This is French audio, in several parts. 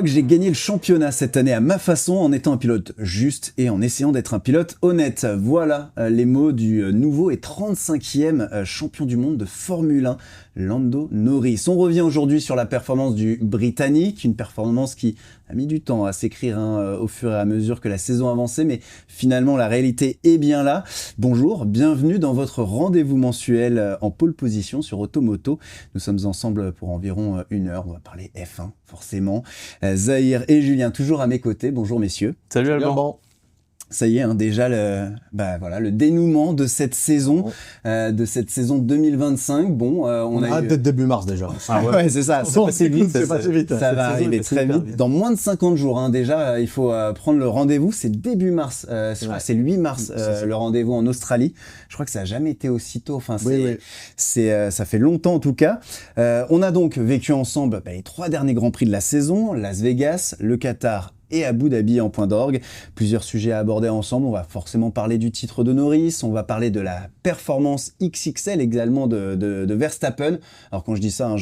crois que j'ai gagné le championnat cette année à ma façon, en étant un pilote juste et en essayant d'être un pilote honnête. Voilà les mots du nouveau et 35e champion du monde de Formule 1, Lando Norris. On revient aujourd'hui sur la performance du Britannique, une performance qui a mis du temps à s'écrire au fur et à mesure que la saison avançait, mais finalement la réalité est bien là. Bonjour, bienvenue dans votre rendez-vous mensuel en pole position sur Automoto. Nous sommes ensemble pour environ 1 heure, on va parler F1 forcément. Zahir et Julien toujours à mes côtés, bonjour messieurs. Salut Alban. Ça y est, déjà le dénouement de cette saison, de cette saison 2025. Bon, on a hâte d'être début mars déjà. Ah ouais, c'est ça. C'est passé vite. Ça va arriver très vite. Dans moins de 50 jours, déjà, il faut prendre le rendez-vous. C'est début mars. Je crois que c'est le 8 mars, le rendez-vous en Australie. Je crois que ça n'a jamais été aussi tôt. Enfin, ça fait longtemps en tout cas. On a donc vécu ensemble les 3 derniers Grands Prix de la saison, Las Vegas, le Qatar et Abu Dhabi en point d'orgue. Plusieurs sujets à aborder ensemble. On va forcément parler du titre de Norris, on va parler de la performance XXL également de Verstappen. Alors quand je dis ça,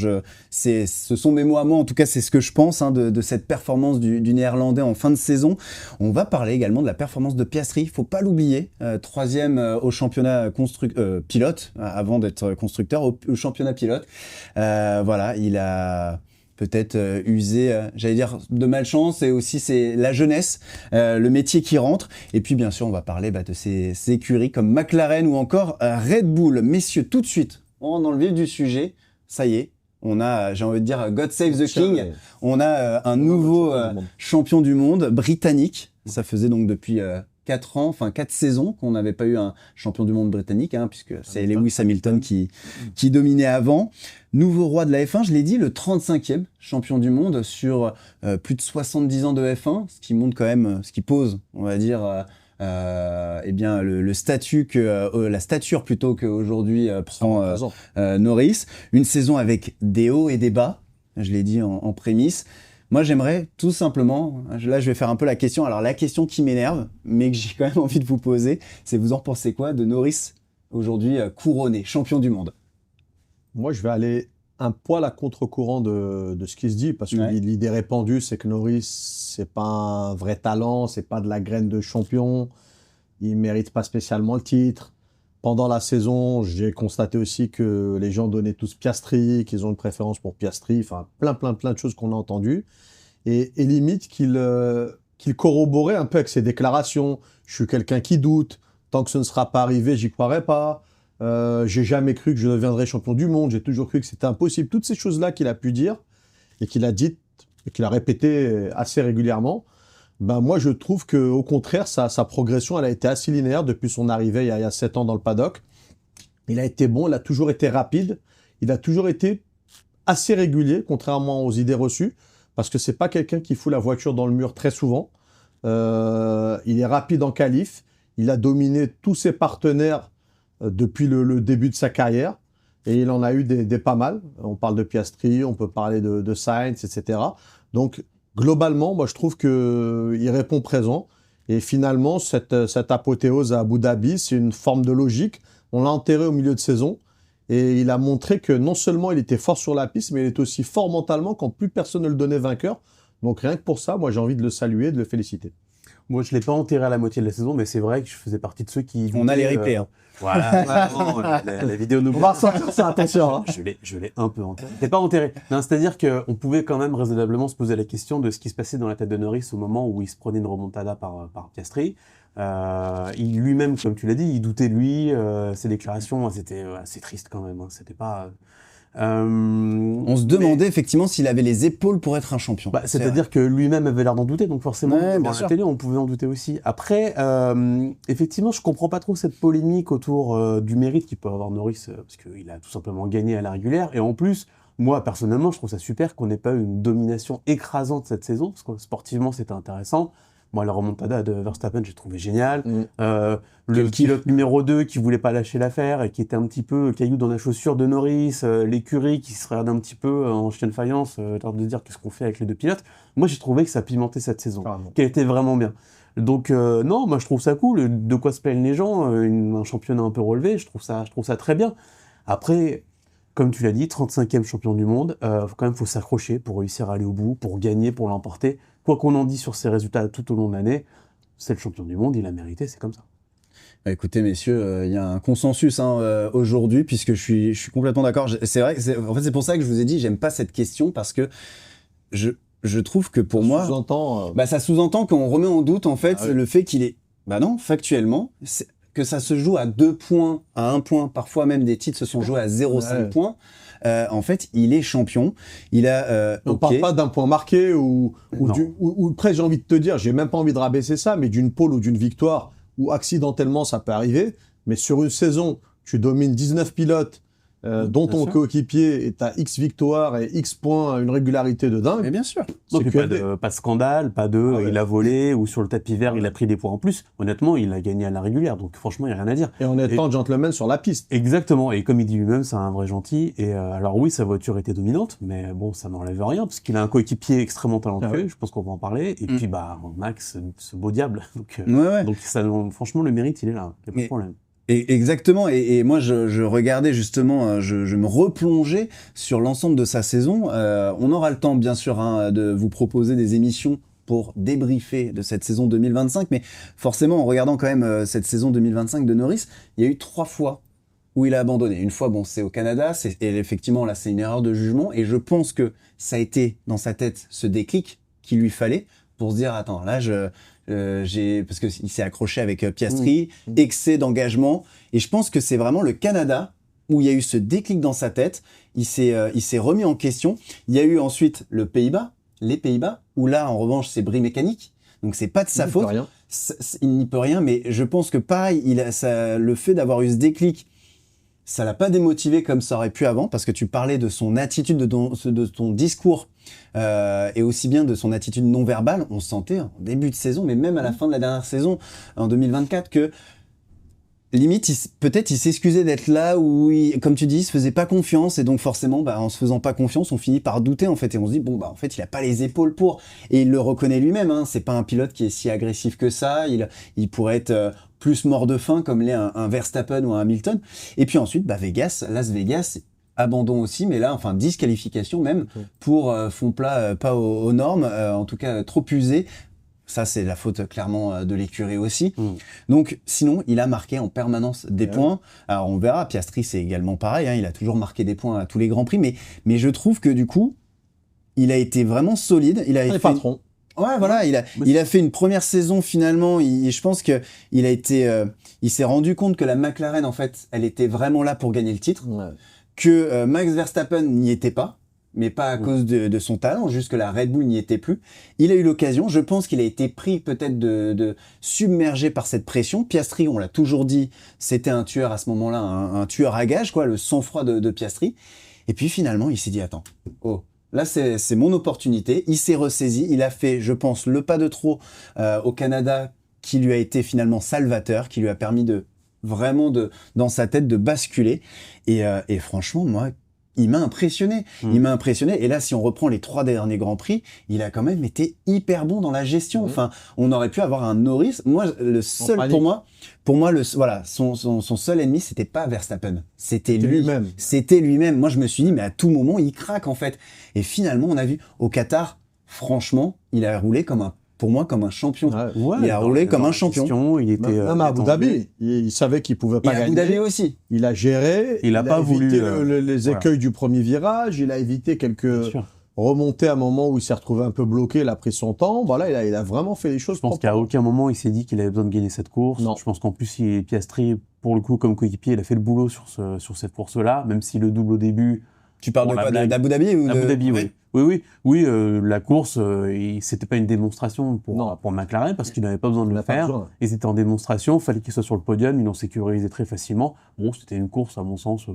ce sont mes mots à moi, en tout cas c'est ce que je pense de cette performance du Néerlandais en fin de saison. On va parler également de la performance de Piastri, il faut pas l'oublier, 3e au championnat pilote, avant d'être constructeur, au championnat pilote. Il a peut-être usé, j'allais dire, de malchance, et aussi c'est la jeunesse, le métier qui rentre. Et puis bien sûr, on va parler de ces écuries comme McLaren ou encore Red Bull. Messieurs, tout de suite, on rentre dans le vif du sujet. Ça y est, on a, j'ai envie de dire, God Save the King. On a un nouveau champion du monde britannique. Ça faisait donc depuis 4 saisons qu'on n'avait pas eu un champion du monde britannique, puisque c'est Lewis Hamilton qui dominait avant. Nouveau roi de la F1, je l'ai dit, le 35e champion du monde sur plus de 70 ans de F1, ce qui montre quand même, ce qui pose, on va dire, le statut la stature plutôt qu'aujourd'hui prend Norris. Une saison avec des hauts et des bas, je l'ai dit en prémisse. Moi, j'aimerais tout simplement, là, je vais faire un peu la question. Alors, la question qui m'énerve, mais que j'ai quand même envie de vous poser, c'est vous en pensez quoi de Norris, aujourd'hui couronné, champion du monde? Moi, je vais aller un poil à contre-courant de ce qui se dit, parce que l'idée répandue, c'est que Norris, c'est pas un vrai talent, c'est pas de la graine de champion, il mérite pas spécialement le titre. Pendant la saison, j'ai constaté aussi que les gens donnaient tous Piastri, qu'ils ont une préférence pour Piastri, enfin plein de choses qu'on a entendues. Et limite qu'il corroborait un peu avec ses déclarations. Je suis quelqu'un qui doute, tant que ce ne sera pas arrivé, j'y croirai pas. J'ai jamais cru que je deviendrais champion du monde, j'ai toujours cru que c'était impossible. Toutes ces choses-là qu'il a pu dire et qu'il a dites et qu'il a répétées assez régulièrement, moi, je trouve qu'au contraire, sa progression, elle a été assez linéaire depuis son arrivée il y a 7 ans dans le paddock. Il a été bon, il a toujours été rapide, il a toujours été assez régulier, contrairement aux idées reçues, parce que c'est pas quelqu'un qui fout la voiture dans le mur très souvent. Il est rapide en qualif, il a dominé tous ses partenaires depuis le début de sa carrière, et il en a eu des pas mal. On parle de Piastri, on peut parler de Sainz, etc. Donc, globalement, moi, je trouve qu'il répond présent. Et finalement, cette apothéose à Abu Dhabi, c'est une forme de logique. On l'a enterré au milieu de saison. Et il a montré que non seulement il était fort sur la piste, mais il est aussi fort mentalement quand plus personne ne le donnait vainqueur. Donc rien que pour ça, moi, j'ai envie de le saluer, de le féliciter. Moi, je ne l'ai pas enterré à la moitié de la saison, mais c'est vrai que je faisais partie de ceux qui... On a les replays. Voilà, la vidéo nous... On va ressortir ça, attention. Je l'ai un peu enterré. Je l'ai pas enterré. Non, c'est-à-dire qu'on pouvait quand même raisonnablement se poser la question de ce qui se passait dans la tête de Norris au moment où il se prenait une remontada par Piastri. Il lui-même, comme tu l'as dit, il doutait de lui. Ses déclarations, c'était assez triste quand même. C'était pas... on se demandait effectivement s'il avait les épaules pour être un champion. C'est-à-dire que lui-même avait l'air d'en douter, donc forcément, bien à la télé, on pouvait en douter aussi. Après, effectivement, je comprends pas trop cette polémique autour du mérite qu'il peut avoir Norris, parce qu'il a tout simplement gagné à la régulière. Et en plus, moi, personnellement, je trouve ça super qu'on n'ait pas eu une domination écrasante cette saison, parce que sportivement, c'était intéressant. Moi, la remontada de Verstappen, j'ai trouvé génial. Le pilote numéro 2 qui voulait pas lâcher l'affaire et qui était un petit peu caillou dans la chaussure de Norris, l'écurie qui se regardait un petit peu en chien de faïence, de dire qu'est-ce qu'on fait avec les 2 pilotes. Moi, j'ai trouvé que ça pimentait cette saison, qu'elle était vraiment bien. Donc, non, moi, je trouve ça cool. De quoi se plaignent les gens, un championnat un peu relevé, je trouve ça très bien. Après, comme tu l'as dit, 35e champion du monde, quand même, faut s'accrocher pour réussir à aller au bout, pour gagner, pour l'emporter. Quoi qu'on en dise sur ses résultats tout au long de l'année, c'est le champion du monde, il a mérité, c'est comme ça. Écoutez, messieurs, il y a un consensus aujourd'hui, puisque je suis complètement d'accord. C'est vrai, en fait, c'est pour ça que je vous ai dit, j'aime pas cette question, parce que je trouve que pour moi, ça sous-entend qu'on remet en doute en fait le fait qu'il est, non, factuellement, que ça se joue à 2 points, à 1 point, parfois même des titres se sont joués à 0,5 points. En fait, il est champion. Il a. On parle pas d'un point marqué ou presque, j'ai envie de te dire, j'ai même pas envie de rabaisser ça, mais d'une pole ou d'une victoire où accidentellement ça peut arriver. Mais sur une saison, tu domines 19 pilotes, dont ton coéquipier est à X victoires et X points à une régularité de dingue. Mais bien sûr. Donc, pas de scandale, pas de il a volé ou sur le tapis vert il a pris des points en plus. Honnêtement, il a gagné à la régulière, donc franchement il n'y a rien à dire. Et en étant gentleman sur la piste. Exactement, et comme il dit lui-même, c'est un vrai gentil. Et alors oui, sa voiture était dominante, mais bon, ça n'enlève rien parce qu'il a un coéquipier extrêmement talentueux. Je pense qu'on va en parler. Et puis Max, ce beau diable. Donc ça, franchement, le mérite, il est là. Il n'y a pas de problème. Exactement, et moi je regardais justement, je me replongeais sur l'ensemble de sa saison. On aura le temps bien sûr de vous proposer des émissions pour débriefer de cette saison 2025, mais forcément en regardant quand même cette saison 2025 de Norris, il y a eu 3 fois où il a abandonné. Une fois, c'est au Canada, et effectivement là c'est une erreur de jugement, et je pense que ça a été dans sa tête ce déclic qu'il lui fallait pour se dire attends là parce qu'il s'est accroché avec Piastri, excès d'engagement, et je pense que c'est vraiment le Canada où il y a eu ce déclic dans sa tête, il s'est remis en question. Il y a eu ensuite les Pays-Bas, où là en revanche c'est bris mécanique, donc c'est pas de sa faute, il n'y peut rien, mais je pense que pareil, le fait d'avoir eu ce déclic, ça l'a pas démotivé comme ça aurait pu avant, parce que tu parlais de son attitude, de ton discours, et aussi bien de son attitude non verbale. On sentait en début de saison, mais même à la fin de la dernière saison, en 2024, que limite, peut-être il s'excusait d'être là où, comme tu dis, il se faisait pas confiance, et donc forcément, en se faisant pas confiance, on finit par douter en fait, et on se dit en fait, il a pas les épaules pour, et il le reconnaît lui-même. C'est pas un pilote qui est si agressif que ça. Il pourrait être plus mort de faim comme l'est un Verstappen ou un Hamilton. Et puis ensuite, Las Vegas, abandon aussi, mais là, disqualification même pour fond plat pas aux normes, en tout cas trop usé. Ça, c'est la faute clairement de l'écurie aussi. Donc, sinon, il a marqué en permanence des points. Alors, on verra, Piastri, c'est également pareil. Il a toujours marqué des points à tous les Grands Prix. Mais je trouve que du coup, il a été vraiment solide. Il a été patron. Ouais, voilà, il a fait une première saison finalement. Je pense que il s'est rendu compte que la McLaren, en fait, elle était vraiment là pour gagner le titre. Que Max Verstappen n'y était pas. Mais pas à cause de son talent, juste que la Red Bull n'y était plus. Il a eu l'occasion, je pense qu'il a été pris peut-être de submergé par cette pression. Piastri, on l'a toujours dit, c'était un tueur à ce moment-là, un tueur à gages, le sang-froid de Piastri. Et puis finalement, il s'est dit, attends, là c'est mon opportunité. Il s'est ressaisi, il a fait, je pense, le pas de trop au Canada, qui lui a été finalement salvateur, qui lui a permis dans sa tête, de basculer. Et franchement, moi, il m'a impressionné. Il m'a impressionné. Et là, si on reprend les 3 derniers Grands Prix, il a quand même été hyper bon dans la gestion. On aurait pu avoir un Norris. Moi, pour moi, son seul ennemi, c'était pas Verstappen. C'était lui-même. C'était lui-même. Moi, je me suis dit, mais à tout moment, il craque, en fait. Et finalement, on a vu au Qatar, franchement, il a roulé comme un champion. Il a roulé comme un champion. Il était même à Abu Dhabi, il savait qu'il pouvait pas gagner. Abu Dhabi aussi. Il a géré. Il a pas voulu les écueils du premier virage. Il a évité quelques remontées à un moment où il s'est retrouvé un peu bloqué. Il a pris son temps. Voilà, il a vraiment fait les choses. Je pense qu'à aucun moment il s'est dit qu'il avait besoin de gagner cette course. Non. Je pense qu'en plus Piastri, pour le coup, comme coéquipier, il a fait le boulot sur cette course-là, même si le double au début. Tu parles de quoi, d'Abu Dhabi ou Abu Dhabi, oui. La course, c'était pas une démonstration pour McLaren parce qu'il n'avait pas besoin de le faire. Ils étaient en démonstration, fallait qu'il soit sur le podium, ils l'ont sécurisé très facilement. Bon, c'était une course à mon sens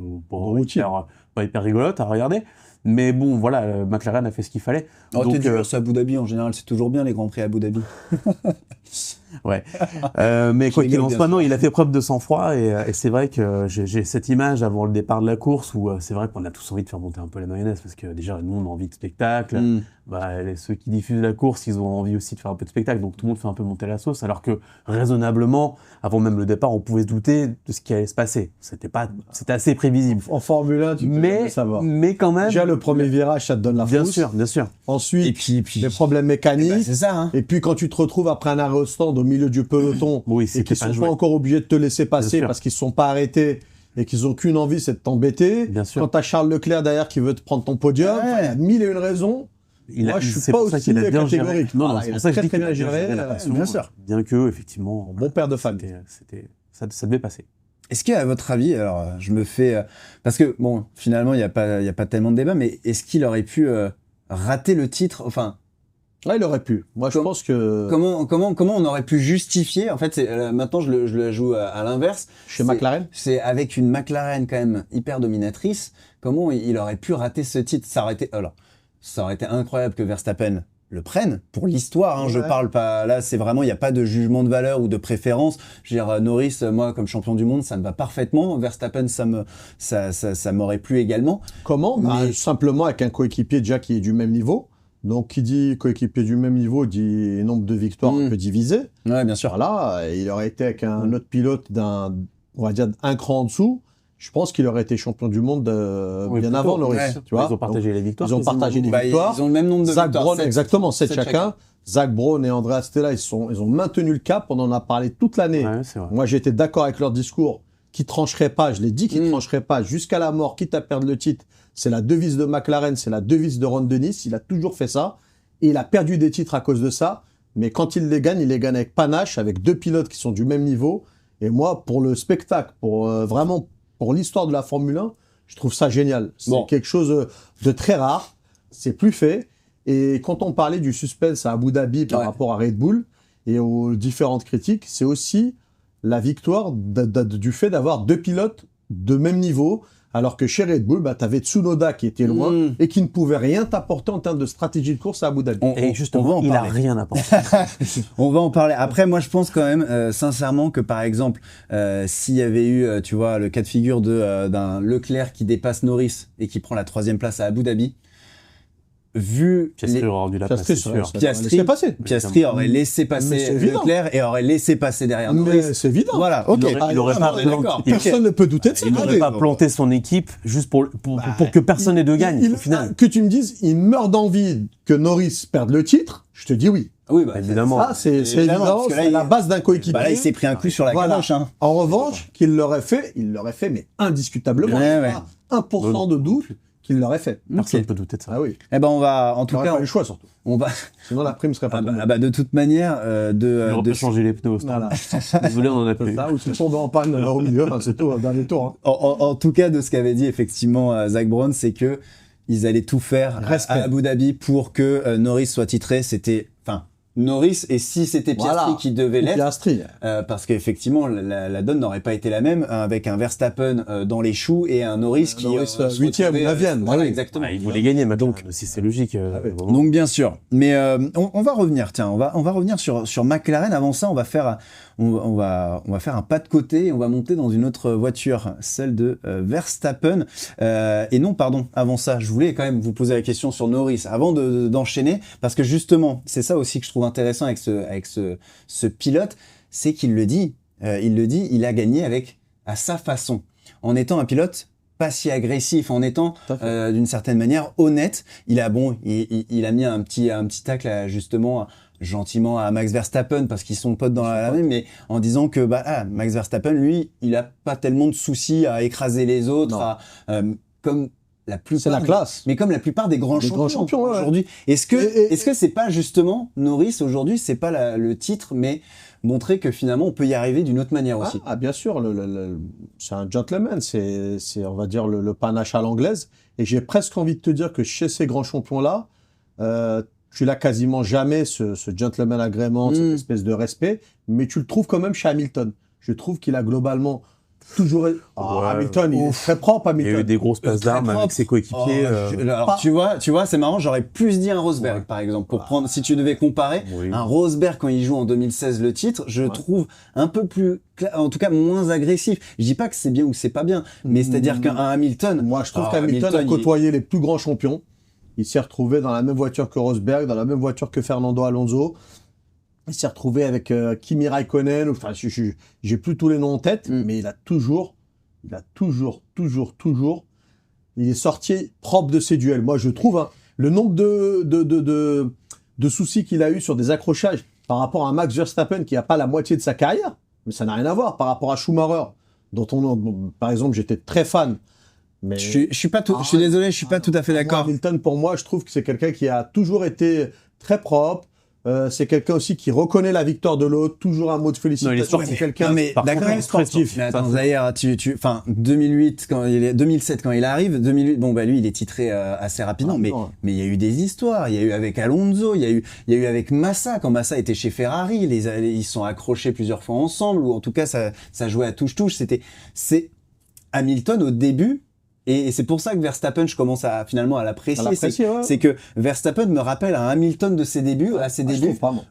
pas hyper rigolote à regarder. Mais bon, voilà, McLaren a fait ce qu'il fallait. Donc, c'est Abu Dhabi en général, c'est toujours bien les Grands Prix à Abu Dhabi. Ouais. Mais quoi qu'il en soit, non, il a fait preuve de sang-froid et c'est vrai que j'ai cette image avant le départ de la course où c'est vrai qu'on a tous envie de faire monter un peu la mayonnaise parce que déjà nous on a envie de spectacle. ceux qui diffusent la course, ils ont envie aussi de faire un peu de spectacle, donc tout le monde fait un peu monter la sauce, alors que raisonnablement, avant même le départ, on pouvait se douter de ce qui allait se passer. C'était assez prévisible. En Formule 1, tu peux jamais savoir. Mais quand même. Déjà, le premier virage, ça te donne la frousse. Bien sûr. Ensuite, et puis les problèmes mécaniques. c'est ça, hein. Et puis, quand tu te retrouves après un arrêt au stand au milieu du peloton, et qu'ils sont pas encore obligés de te laisser passer parce qu'ils ne sont pas arrêtés, et qu'ils n'ont qu'une envie, c'est de t'embêter. Bien sûr. Quand tu as Charles Leclerc derrière qui veut te prendre ton podium, il y a 1001 raisons. Moi, je suis pas aussi catégorique. Non, c'est pour ça que je dis qu'il a géré. Bien sûr. Bien que, effectivement, bon père de famille. Ça devait passer. Est-ce qu'à votre avis, alors je me fais... parce que, bon, finalement, il n'y a pas tellement de débat, mais est-ce qu'il aurait pu rater le titre? Enfin... Ouais, il aurait pu. Moi, je pense que... Comment on aurait pu justifier? En fait, maintenant, je le joue à l'inverse. Chez McLaren? C'est avec une McLaren quand même hyper dominatrice. Comment il aurait pu rater ce titre? Ça aurait été incroyable que Verstappen le prenne pour l'histoire, hein. Ouais. Je parle pas là, c'est vraiment, il n'y a pas de jugement de valeur ou de préférence. Je veux dire, Norris, moi comme champion du monde, ça me va parfaitement. Verstappen, ça m'aurait plu également. Comment? Simplement avec un coéquipier déjà qui est du même niveau. Donc, qui dit coéquipier du même niveau dit nombre de victoires un peu divisé. Ouais, bien sûr. Voilà, il aurait été avec un autre pilote on va dire, un cran en dessous. Je pense qu'il aurait été champion du monde bien avant Norris. Ouais. Tu vois, ils ont partagé les victoires. Ils ont partagé les victoires. Ils ont le même nombre de Zach victoires. Brown, exactement, 7 chacun. Zach Brown et Andrea Stella, ils ont maintenu le cap. On en a parlé toute l'année. Ouais, moi, j'étais d'accord avec leur discours qui trancherait pas. Je l'ai dit qu'ils trancherait pas jusqu'à la mort, quitte à perdre le titre. C'est la devise de McLaren, c'est la devise de Ron Dennis. Il a toujours fait ça. Et il a perdu des titres à cause de ça. Mais quand il les gagne avec panache, avec 2 pilotes qui sont du même niveau. Et moi, pour le spectacle, vraiment pour l'histoire de la Formule 1, je trouve ça génial. C'est quelque chose de très rare. C'est plus fait. Et quand on parlait du suspense à Abu Dhabi par rapport à Red Bull et aux différentes critiques, c'est aussi la victoire du fait d'avoir 2 pilotes de même niveau. Alors que chez Red Bull, tu avais Tsunoda qui était loin et qui ne pouvait rien t'apporter en termes de stratégie de course à Abu Dhabi. Et justement, il n'a rien apporté. On va en parler. Après, moi, je pense quand même, sincèrement, que par exemple, s'il y avait eu, tu vois, le cas de figure d'un Leclerc qui dépasse Norris et qui prend la 3e place à Abu Dhabi, vu Piastri aurait rendu la place, c'est sûr. Piastri aurait laissé passer Leclerc et aurait laissé passer derrière Norris. Mais c'est évident. Voilà, ok. Il aurait pas personne ne peut douter de ça. Il n'aurait pas planté son équipe juste pour que personne n'ait de gagne, au final. Que tu me dises, il meurt d'envie que Norris perde le titre, je te dis oui. Oui, évidemment. Ça, c'est évident, c'est la base d'un coéquipier. Là, il s'est pris un coup sur la caloche. Hein. En revanche, qu'il l'aurait fait, mais indiscutablement. Pas 1% de doute qu'il l'aurait fait. Personne ne peut douter de ça. Ah oui. Eh ben, on va, en tout cas. Pas le choix, surtout. Sinon, la prime serait pas de toute manière, on peut changer les pneus. Voilà. Désolé, on en a plus. Ou tu tombes en panne au milieu, c'est tout, dernier tour. Hein. En tout cas, de ce qu'avait dit effectivement Zach Brown, c'est que ils allaient tout faire à Abu Dhabi pour que Norris soit titré. C'était, Norris, et si c'était Piastri qui devait l'être, parce qu'effectivement la donne n'aurait pas été la même avec un Verstappen dans les choux et un Norris qui 8e ou 9e. Voilà, exactement. Il voulait gagner, mais donc si c'est logique. Donc bien sûr, mais on va revenir. Tiens, on va revenir sur McLaren. Avant ça, on va faire un pas de côté. On va monter dans une autre voiture, celle de Verstappen. Et non, pardon. Avant ça, je voulais quand même vous poser la question sur Norris avant d'enchaîner, parce que justement, c'est ça aussi que je trouve intéressant avec ce pilote, c'est qu'il le dit. Il a gagné à sa façon, en étant un pilote pas si agressif, en étant d'une certaine manière honnête. Il a mis un petit tacle justement gentiment à Max Verstappen parce qu'ils sont potes dans la même, mais en disant que Max Verstappen, lui, il a pas tellement de soucis à écraser les autres, comme la plupart. C'est la classe. Mais comme la plupart des grands champions aujourd'hui. Est-ce que c'est pas justement Norris aujourd'hui, c'est pas le titre, mais montrer que finalement on peut y arriver d'une autre manière aussi. Bien sûr, c'est un gentleman, c'est on va dire le panache à l'anglaise. Et j'ai presque envie de te dire que chez ces grands champions-là, tu l'as quasiment jamais, ce gentleman agrément, cette espèce de respect, mais tu le trouves quand même chez Hamilton. Je trouve qu'il a globalement toujours... Hamilton, il est très propre, Hamilton. Il y a eu des grosses passes d'armes avec ses coéquipiers. Alors, tu vois, c'est marrant, j'aurais plus dit un Rosberg, par exemple, pour prendre, si tu devais comparer, un Rosberg quand il joue en 2016 le titre, je trouve un peu plus, en tout cas, moins agressif. Je dis pas que c'est bien ou c'est pas bien, mais c'est-à-dire qu'un Hamilton... Moi, je trouve qu'Hamilton a côtoyé les plus grands champions. Il s'est retrouvé dans la même voiture que Rosberg, dans la même voiture que Fernando Alonso. Il s'est retrouvé avec Kimi Raikkonen. Enfin, j'ai plus tous les noms en tête, mais il est sorti propre de ses duels. Moi, je trouve, hein, le nombre de soucis qu'il a eu sur des accrochages par rapport à Max Verstappen qui n'a pas la moitié de sa carrière, mais ça n'a rien à voir par rapport à Schumacher, par exemple, j'étais très fan. Mais je suis désolé, je suis pas tout à fait d'accord. Hamilton, pour moi, je trouve que c'est quelqu'un qui a toujours été très propre. C'est quelqu'un aussi qui reconnaît la victoire de l'autre, toujours un mot de félicitation. C'est quelqu'un, mais d'accord, sportif. Mais attends, Zahir, 2007 quand il arrive, 2008, bon bah lui il est titré assez rapidement, mais il y a eu des histoires, il y a eu avec Alonso, il y a eu avec Massa quand Massa était chez Ferrari, ils sont accrochés plusieurs fois ensemble, ou en tout cas ça jouait à touche-touche. C'est Hamilton au début. Et c'est pour ça que Verstappen, je commence finalement à l'apprécier. C'est que Verstappen me rappelle un Hamilton de ses débuts,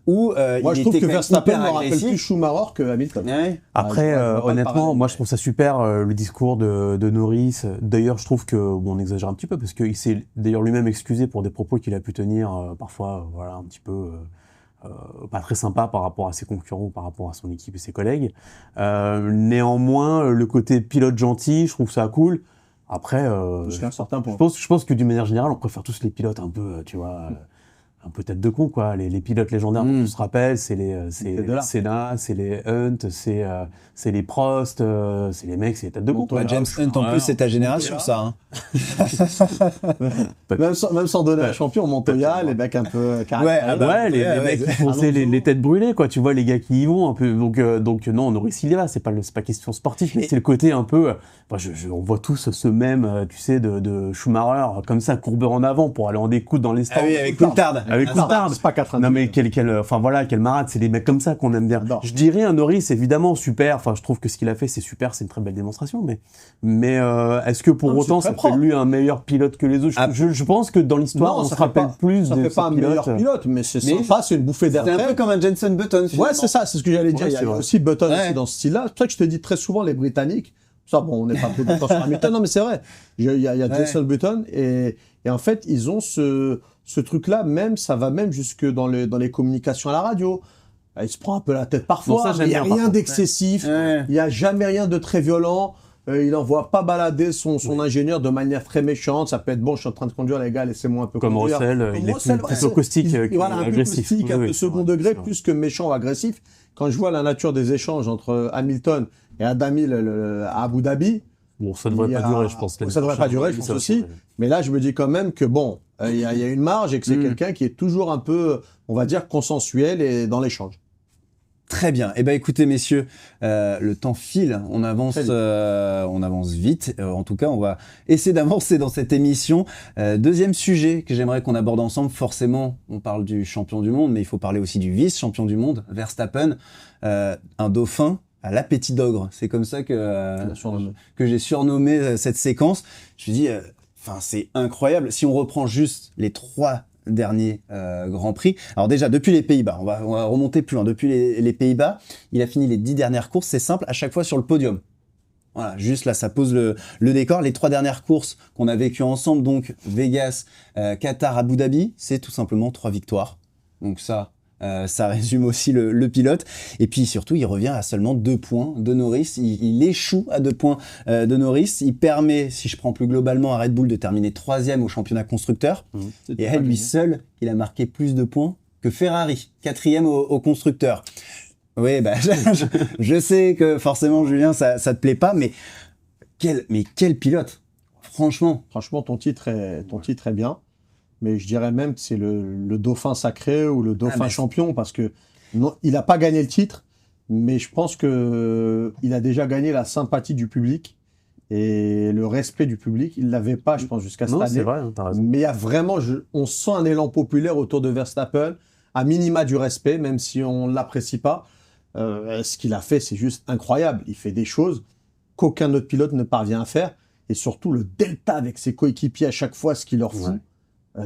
où moi, je trouve que Verstappen me rappelle plus Schumacher que Hamilton. Ouais. Après, honnêtement, moi je trouve ça super le discours de Norris. D'ailleurs, je trouve que on exagère un petit peu parce qu'il s'est d'ailleurs lui-même excusé pour des propos qu'il a pu tenir parfois, voilà, un petit peu. Pas très sympa par rapport à ses concurrents, par rapport à son équipe et ses collègues. Néanmoins, le côté pilote gentil, je trouve ça cool. Après, jusqu'à un certain point. Je pense que d'une manière générale, on préfère tous les pilotes un peu, tu vois, un peu tête de con, quoi. Les pilotes légendaires, on se rappelle, c'est les Senna, c'est les Hunt, c'est les Prost, c'est les mecs, c'est les têtes de con. James Hunt, en plus, c'est ta génération, ça. Même sans donner un champion, Montoya, les mecs un peu caractéristiques. Les mecs qui font les têtes brûlées, quoi. Tu vois, les gars qui y vont un peu. Donc non, Norris, il y va. C'est pas question sportive, mais c'est le côté un peu. On voit tous ce même, tu sais, de Schumacher, comme ça, courbeur en avant pour aller en découdre dans les stands. Ah oui, avec Coulthard. C'est pas 90. Non, mais quel marade, c'est les mecs comme ça qu'on aime bien. Je dirais un Norris, évidemment, super. Enfin, je trouve que ce qu'il a fait, c'est super, c'est une très belle démonstration. Mais est-ce que pour autant, ça fait lui un meilleur pilote que les autres? Je pense que dans l'histoire, on se rappelle plus de ce pilote. Ça fait pas un meilleur pilote, mais c'est sympa, c'est une bouffée d'air frais. C'est un peu comme un Jenson Button, finalement. Ouais, c'est ça, c'est ce que j'allais dire. Il y a aussi Button aussi dans ce style-là. C'est pour ça que je te dis très souvent, les Britanniques, ça, bon, on n'est pas tout le temps sur Hamilton, non, mais c'est vrai. Il y a Jenson Button, et en fait, ils ont ce truc-là, ça va même jusque dans les communications à la radio. Il se prend un peu la tête parfois, il n'y a rien d'excessif, il n'y a jamais rien de très violent. Il n'envoie pas balader son ingénieur de manière très méchante. Ça peut être bon, je suis en train de conduire, les gars, laissez-moi un peu conduire. Comme Russell, il est plutôt caustique, voilà, un peu agressif. caustique, un peu second degré, plus que méchant ou agressif. Quand je vois la nature des échanges entre Hamilton et Adam Hill à Abu Dhabi. Bon, ça ne devrait pas durer, je pense. Ça ne devrait pas durer, je pense aussi. Mais là, je me dis quand même que bon, il y a une marge et que c'est quelqu'un qui est toujours un peu, on va dire, consensuel et dans l'échange. Très bien. Eh ben, écoutez, messieurs, le temps file. On avance vite. En tout cas, on va essayer d'avancer dans cette émission. Deuxième sujet que j'aimerais qu'on aborde ensemble. Forcément, on parle du champion du monde, mais il faut parler aussi du vice-champion du monde, Verstappen, un dauphin à l'appétit d'ogre. C'est comme ça que j'ai surnommé cette séquence. Je me dis, c'est incroyable. Si on reprend juste les 3 derniers Grands Prix. Alors déjà, depuis les Pays-Bas, on va remonter plus loin. Depuis les Pays-Bas, il a fini les 10 dernières courses. C'est simple, à chaque fois sur le podium. Voilà, juste là, ça pose le décor. Les 3 dernières courses qu'on a vécues ensemble, donc Vegas, Qatar, Abu Dhabi, c'est tout simplement 3 victoires. Donc ça résume aussi le pilote. Et puis surtout, il revient à seulement 2 points de Norris. Il échoue à 2 points de Norris. Il permet, si je prends plus globalement, à Red Bull de terminer 3e au championnat constructeur. Et à lui seul, il a marqué plus de points que Ferrari, 4e au constructeur. Oui, je sais que forcément, Julien, ça te plaît pas, mais quel pilote, franchement. Franchement, ton titre est bien. Mais je dirais même que c'est le dauphin sacré ou le dauphin champion, parce que non, il n'a pas gagné le titre, mais je pense qu'il a déjà gagné la sympathie du public et le respect du public. Il ne l'avait pas, je pense, jusqu'à cette année. C'est vrai, t'as raison. Mais il y a vraiment, on sent un élan populaire autour de Verstappen, à minima du respect, même si on ne l'apprécie pas. Ce qu'il a fait, c'est juste incroyable. Il fait des choses qu'aucun autre pilote ne parvient à faire. Et surtout, le delta avec ses coéquipiers à chaque fois, ce qu'il leur fout.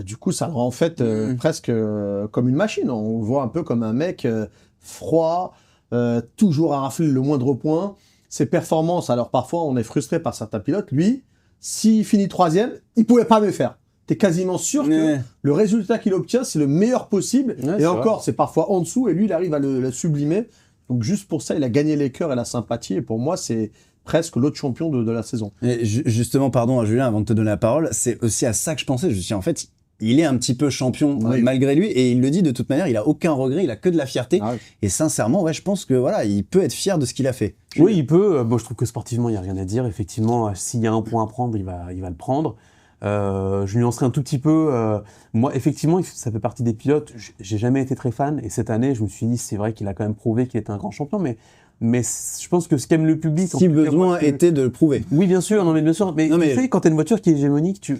Du coup, ça le rend en fait presque comme une machine. On le voit un peu comme un mec froid, toujours à rafler le moindre point. Ses performances, alors parfois on est frustré par certains pilotes. Lui, s'il finit 3e, il pouvait pas mieux faire. t'es quasiment sûr que le résultat qu'il obtient, c'est le meilleur possible. Ouais, et encore, c'est parfois en dessous, et lui, il arrive à le sublimer. Donc juste pour ça, il a gagné les cœurs et la sympathie. Et pour moi, c'est presque l'autre champion de la saison. Et justement, pardon à Julien, avant de te donner la parole, c'est aussi à ça que je pensais. Je me suis dit, en fait, il est un petit peu champion malgré lui, et il le dit de toute manière, il a aucun regret, il a que de la fierté. Et sincèrement, ouais, je pense que voilà, il peut être fier de ce qu'il a fait. Oui, il peut. Bon, je trouve que sportivement, il n'y a rien à dire. Effectivement, s'il y a un point à prendre, il va le prendre. Je nuancerai un tout petit peu. Moi, effectivement, ça fait partie des pilotes. J'ai jamais été très fan, et cette année, je me suis dit, c'est vrai qu'il a quand même prouvé qu'il était un grand champion, mais je pense que ce qu'aime le public... Si besoin était de le prouver. Oui, bien sûr, bien sûr. Mais tu sais, quand t'as une voiture qui est hégémonique,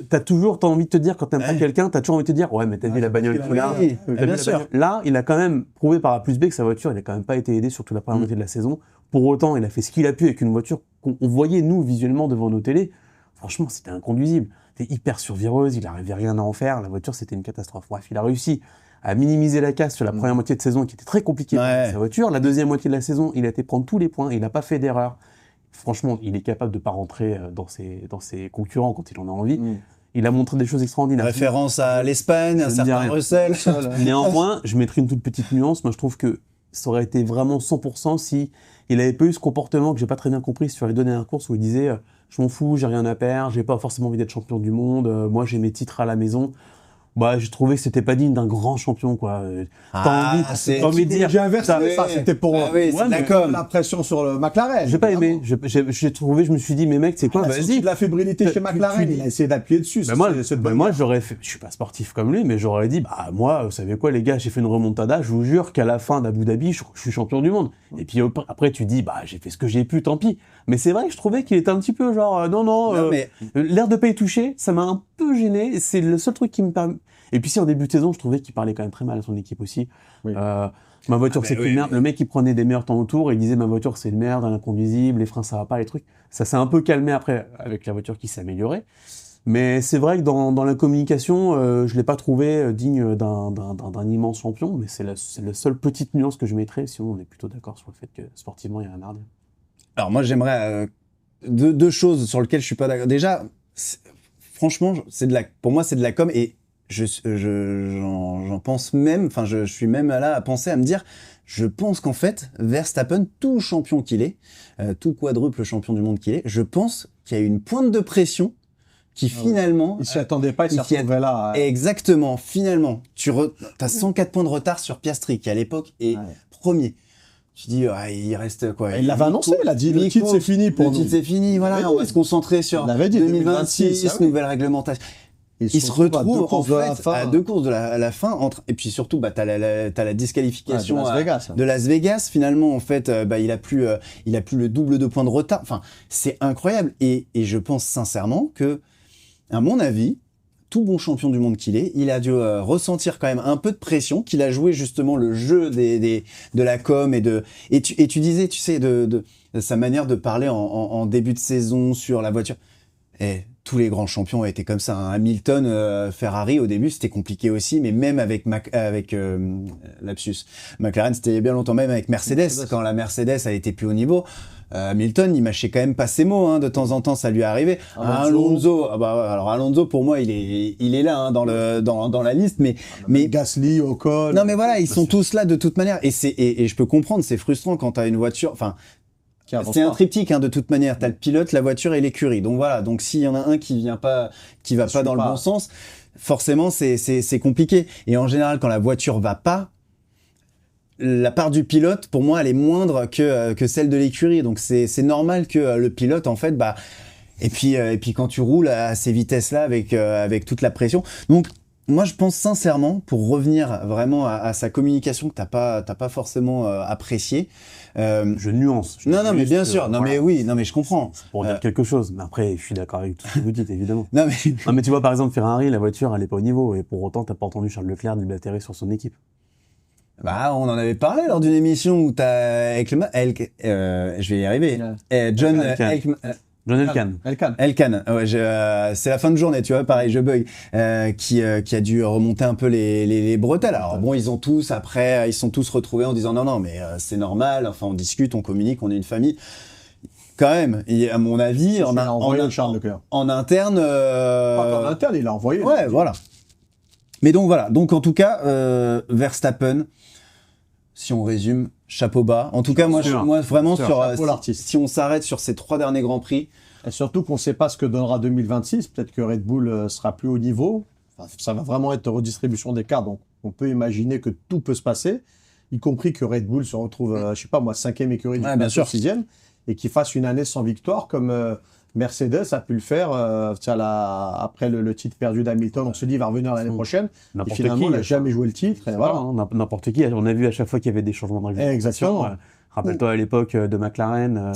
t'as envie de te dire, quand t'aimes pas quelqu'un, t'as toujours envie de te dire, ouais, mais t'as vu la bagnole qu'il a. Bien sûr. Là, il a quand même prouvé par A plus B que sa voiture, il a quand même pas été aidé, surtout la première moitié de la saison. Pour autant, il a fait ce qu'il a pu avec une voiture qu'on voyait, nous, visuellement, devant nos télés. Franchement, c'était inconduisible. C'était hyper survireuse, il arrivait rien à en faire. La voiture, c'était une catastrophe. Bref, il a réussi à minimiser la casse sur la première moitié de saison qui était très compliquée pour sa voiture. La deuxième moitié de la saison, il a été prendre tous les points, il n'a pas fait d'erreur. Franchement, il est capable de pas rentrer dans ses concurrents quand il en a envie. Il a montré des choses extraordinaires. Référence à l'Espagne, un certain Russell. Néanmoins, je mettrai une toute petite nuance. Moi, je trouve que ça aurait été vraiment 100% si il avait pas eu ce comportement que j'ai pas très bien compris sur les deux dernières courses où il disait je m'en fous, j'ai rien à perdre, j'ai pas forcément envie d'être champion du monde, moi j'ai mes titres à la maison. Bah, j'ai trouvé que c'était pas digne d'un grand champion, quoi. T'as envie de dire. J'ai inversé ça, c'était pour la pression sur le McLaren. J'ai pas aimé. J'ai trouvé, je me suis dit, mais mec, c'est quoi, vas-y. De la fébrilité chez McLaren, il a essayé d'appuyer dessus. Moi, j'aurais fait, je suis pas sportif comme lui, mais j'aurais dit, bah, moi, vous savez quoi, les gars, j'ai fait une remontada, je vous jure qu'à la fin d'Abu Dhabi, je suis champion du monde. Et puis après, tu dis, bah, j'ai fait ce que j'ai pu, tant pis. Mais c'est vrai que je trouvais qu'il était un petit peu genre, l'air de pas y toucher, ça m'a un peu gêné. C'est le seul truc qui me permet. Et puis si en début de saison, je trouvais qu'il parlait quand même très mal à son équipe aussi. Ma voiture, c'est une merde. Le mec, il prenait des meilleurs temps autour et il disait ma voiture, c'est une merde, elle est inconduisible, les freins, ça va pas, les trucs. Ça s'est un peu calmé après avec la voiture qui s'est améliorée. Mais c'est vrai que dans la communication, je l'ai pas trouvé digne d'un immense champion, mais c'est la seule petite nuance que je mettrais. Sinon, on est plutôt d'accord sur le fait que sportivement, il y a un ardent. Alors moi, j'aimerais deux choses sur lesquelles je suis pas d'accord. Déjà, franchement, pour moi, c'est de la com et j'en pense même, enfin, je suis même là à penser, à me dire, je pense qu'en fait, Verstappen, tout champion qu'il est, tout quadruple champion du monde qu'il est, je pense qu'il y a une pointe de pression qui finalement... Il s'y attendait pas, il s'y retrouvait là. Exactement, finalement. T'as 104 points de retard sur Piastri, qui à l'époque est premier. Tu dis, il reste quoi? Il l'avait annoncé, il a dit, le titre c'est fini pour nous. Le titre c'est fini, voilà, on va se concentrer sur 2026, nouvelle réglementation. Il se retrouve en fait à 2 courses de la fin et puis surtout t'as la disqualification de Las Vegas finalement en fait il a plus le double de points de retard. Enfin, c'est incroyable et je pense sincèrement que à mon avis, tout bon champion du monde qu'il est, il a dû ressentir quand même un peu de pression, qu'il a joué justement le jeu de la com et tu disais, tu sais, de sa manière de parler en début de saison sur la voiture. Tous les grands champions ont été comme ça. Hein. Hamilton, Ferrari, au début, c'était compliqué aussi, mais même avec lapsus. McLaren, c'était bien longtemps, même avec Mercedes. Quand la Mercedes a été plus haut niveau, Hamilton, il mâchait quand même pas ses mots. Hein. De temps en temps, ça lui arrivait. Alonso, alors Alonso, pour moi, il est là hein, dans la liste, mais Gasly, Ocon. Non, mais voilà, ils sont tous là de toute manière. Et je peux comprendre, c'est frustrant quand t'as une voiture. Enfin. C'est un triptyque hein, de toute manière. T'as le pilote, la voiture et l'écurie. Donc voilà. Donc s'il y en a un qui va pas dans le bon sens, forcément c'est compliqué. Et en général, quand la voiture va pas, la part du pilote, pour moi, elle est moindre que celle de l'écurie. Donc c'est normal que le pilote en fait et puis quand tu roules à ces vitesses-là avec toute la pression. Donc moi, je pense sincèrement, pour revenir vraiment à sa communication que t'as pas forcément apprécié. Je nuance. Non, mais bien sûr. Mais je comprends. C'est pour dire quelque chose. Mais après, je suis d'accord avec tout ce que vous dites, évidemment. non, mais tu vois, par exemple, Ferrari, la voiture, elle est pas au niveau. Et pour autant, t'as pas entendu Charles Leclerc déblatérer sur son équipe. Bah, on en avait parlé lors d'une émission où t'as je vais y arriver. John Elkann. Ouais, c'est la fin de journée, tu vois, pareil, je bug. Qui a dû remonter un peu les bretelles. Alors bon, ils sont tous retrouvés en disant non, mais c'est normal. Enfin, on discute, on communique, on est une famille. Quand même, et à mon avis, il a envoyé Charles Leclerc. En interne. En interne, il a envoyé. Ouais, voilà. Mais donc voilà. Donc en tout cas, Verstappen, si on résume, chapeau bas. En tout cas, moi vraiment si on s'arrête sur ces 3 derniers Grands Prix. Et surtout qu'on ne sait pas ce que donnera 2026. Peut-être que Red Bull sera plus haut niveau. Enfin, ça va vraiment être redistribution des cartes. Donc on peut imaginer que tout peut se passer, y compris que Red Bull se retrouve, je sais pas moi, 5e écurie du bien sûr, 6e. Et qu'il fasse une année sans victoire comme Mercedes a pu le faire après le titre perdu d'Hamilton. On se dit il va revenir l'année prochaine. Et finalement, il n'a jamais joué le titre. Et voilà. N'importe qui. On a vu à chaque fois qu'il y avait des changements de réglementation. Rappelle-toi à l'époque de McLaren,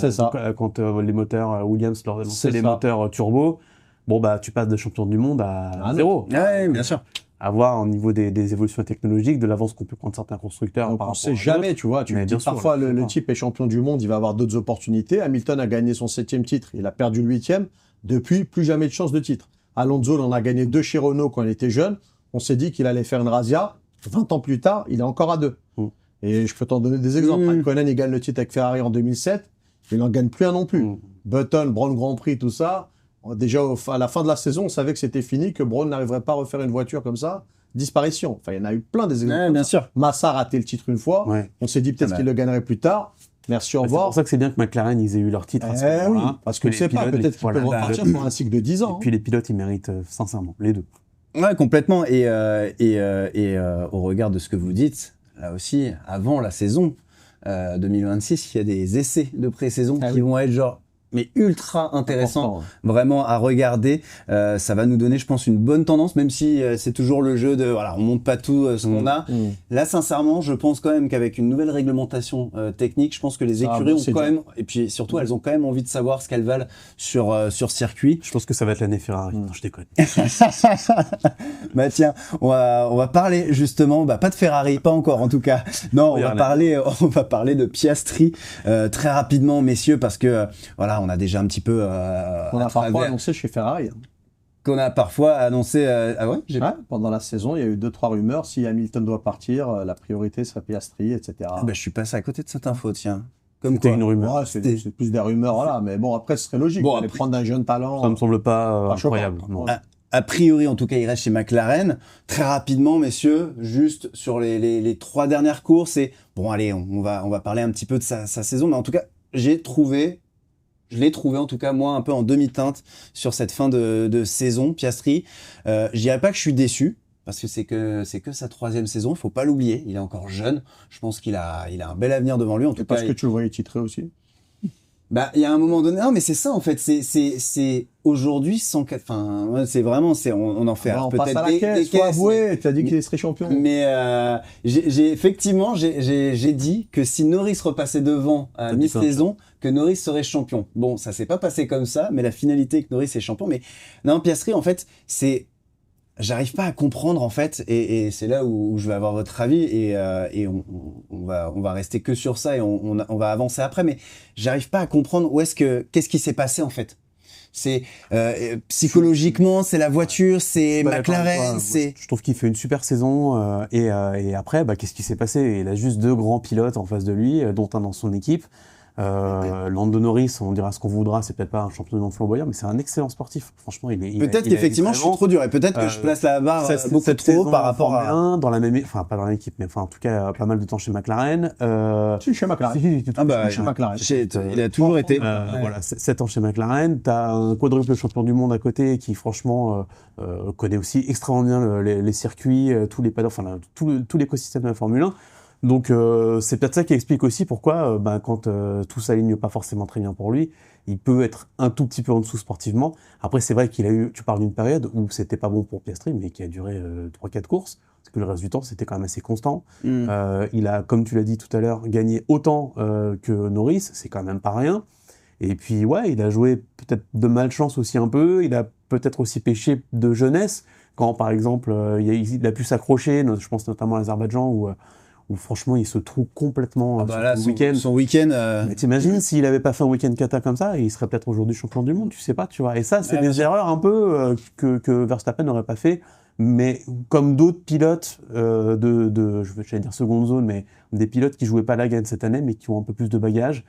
quand les moteurs Williams leur lançaient les moteurs turbo. Bon, bah, tu passes de champion du monde à 0. Ouais, bien sûr. À voir au niveau des évolutions technologiques, de l'avance qu'on peut prendre certains constructeurs. Donc, on ne sait jamais, tu vois. Parfois, le type est champion du monde, il va avoir d'autres opportunités. Hamilton a gagné son 7e titre, il a perdu le 8e. Depuis, plus jamais de chance de titre. Alonso, on a gagné 2 chez Renault quand il était jeune. On s'est dit qu'il allait faire une razzia. 20 ans plus tard, il est encore à 2. Et je peux t'en donner des exemples. Raikkonen, il gagne le titre avec Ferrari en 2007. Il n'en gagne plus un non plus. Button, Brown Grand Prix, tout ça. Déjà, à la fin de la saison, on savait que c'était fini, que Brown n'arriverait pas à refaire une voiture comme ça. Disparition. Enfin, il y en a eu plein des exemples. Bien sûr. Massa a raté le titre une fois. Ouais. On s'est dit peut-être qu'il le gagnerait plus tard. Merci, au revoir. C'est pour ça que c'est bien que McLaren, ils aient eu leur titre. Oui, parce que tu sais pas, peut-être qu'ils peuvent repartir pour un cycle de 10 ans. Et puis les pilotes, ils méritent sincèrement, les deux. Ouais, complètement. Et au regard de ce que vous dites, là aussi, avant la saison 2026, il y a des essais de pré-saison qui vont être mais ultra intéressant, vraiment à regarder. Ça va nous donner, je pense, une bonne tendance, même si c'est toujours le jeu de, voilà, on monte pas tout ce qu'on a. Là, sincèrement, je pense quand même qu'avec une nouvelle réglementation technique, je pense que les écuries ont quand même, et puis surtout, elles ont quand même envie de savoir ce qu'elles valent sur circuit. Je pense que ça va être l'année Ferrari. Non, je déconne. Bah tiens, on va parler justement, pas de Ferrari, pas encore en tout cas. Non, on va parler de Piastri très rapidement, messieurs, parce que voilà, on a déjà un petit peu... qu'on a parfois annoncé chez Ferrari. Qu'on a parfois annoncé... ah ouais, pendant la saison, il y a eu 2-3 rumeurs. Si Hamilton doit partir, la priorité serait Piastri, etc. Je suis passé à côté de cette info, tiens. Comme quoi, une rumeur. Ouais, c'est plus des rumeurs, voilà. Mais bon, après, ce serait logique. Bon, après, prendre un jeune talent... Ça me semble pas incroyable. A priori, en tout cas, il reste chez McLaren. Très rapidement, messieurs, juste sur les 3 dernières courses. Et bon, allez, on va parler un petit peu de sa saison. Mais en tout cas, je l'ai trouvé en tout cas, moi, un peu en demi-teinte sur cette fin de saison, Piastri. Je dirais pas que je suis déçu, parce que c'est que sa 3e saison, il faut pas l'oublier. Il est encore jeune. Je pense qu'il a un bel avenir devant lui. En tout cas, parce que tu le voyais titré aussi. Il y a un moment donné, non, mais c'est ça en fait, c'est aujourd'hui 104, enfin, c'est vraiment, on en fait peut-être des caisses. Faut avouer, tu as dit qu'il serait champion. Mais effectivement, j'ai dit que si Norris repassait devant à mi-saison, que Norris serait champion. Bon, ça s'est pas passé comme ça, mais la finalité que Norris est champion. Mais non, Piastri, en fait, j'arrive pas à comprendre en fait, et c'est là où je vais avoir votre avis, et on va rester que sur ça, et on va avancer après, mais j'arrive pas à comprendre qu'est-ce qui s'est passé en fait. C'est psychologiquement, c'est la voiture, c'est McLaren, Je trouve qu'il fait une super saison, et après, qu'est-ce qui s'est passé? Il a juste 2 grands pilotes en face de lui, dont un dans son équipe. Lando Norris, on dira ce qu'on voudra, c'est peut-être pas un champion du monde flamboyant, mais c'est un excellent sportif. Franchement, peut-être qu'effectivement, je suis trop dur, et peut-être que je place la barre beaucoup trop haut par rapport à... dans la même, enfin pas dans l'équipe, mais en tout cas pas mal de temps chez McLaren. Chez McLaren. Chez McLaren. Il a toujours été. Voilà, 7 ans chez McLaren. T'as un quadruple champion du monde à côté qui franchement connaît aussi extrêmement bien les circuits, tous les paddock, enfin tout l'écosystème de la Formule 1. Donc c'est peut-être ça qui explique aussi pourquoi quand tout s'aligne pas forcément très bien pour lui, il peut être un tout petit peu en dessous sportivement. Après c'est vrai qu'il a eu, tu parles d'une période où c'était pas bon pour Piastri, mais qui a duré 3-4 courses, parce que le reste du temps c'était quand même assez constant. Il a, comme tu l'as dit tout à l'heure, gagné autant que Norris, c'est quand même pas rien. Et puis ouais, il a joué peut-être de malchance aussi un peu, il a peut-être aussi péché de jeunesse, quand par exemple il a pu s'accrocher, je pense notamment à l'Azerbaïdjan, où franchement il se trouve complètement son week-end. Mais t'imagines s'il avait pas fait un week-end kata comme ça, il serait peut-être aujourd'hui champion du monde, tu sais pas, tu vois. Et ça, c'est des erreurs un peu que Verstappen n'aurait pas fait, mais comme d'autres pilotes je vais dire seconde zone, mais des pilotes qui jouaient pas la gagne cette année, mais qui ont un peu plus de bagages.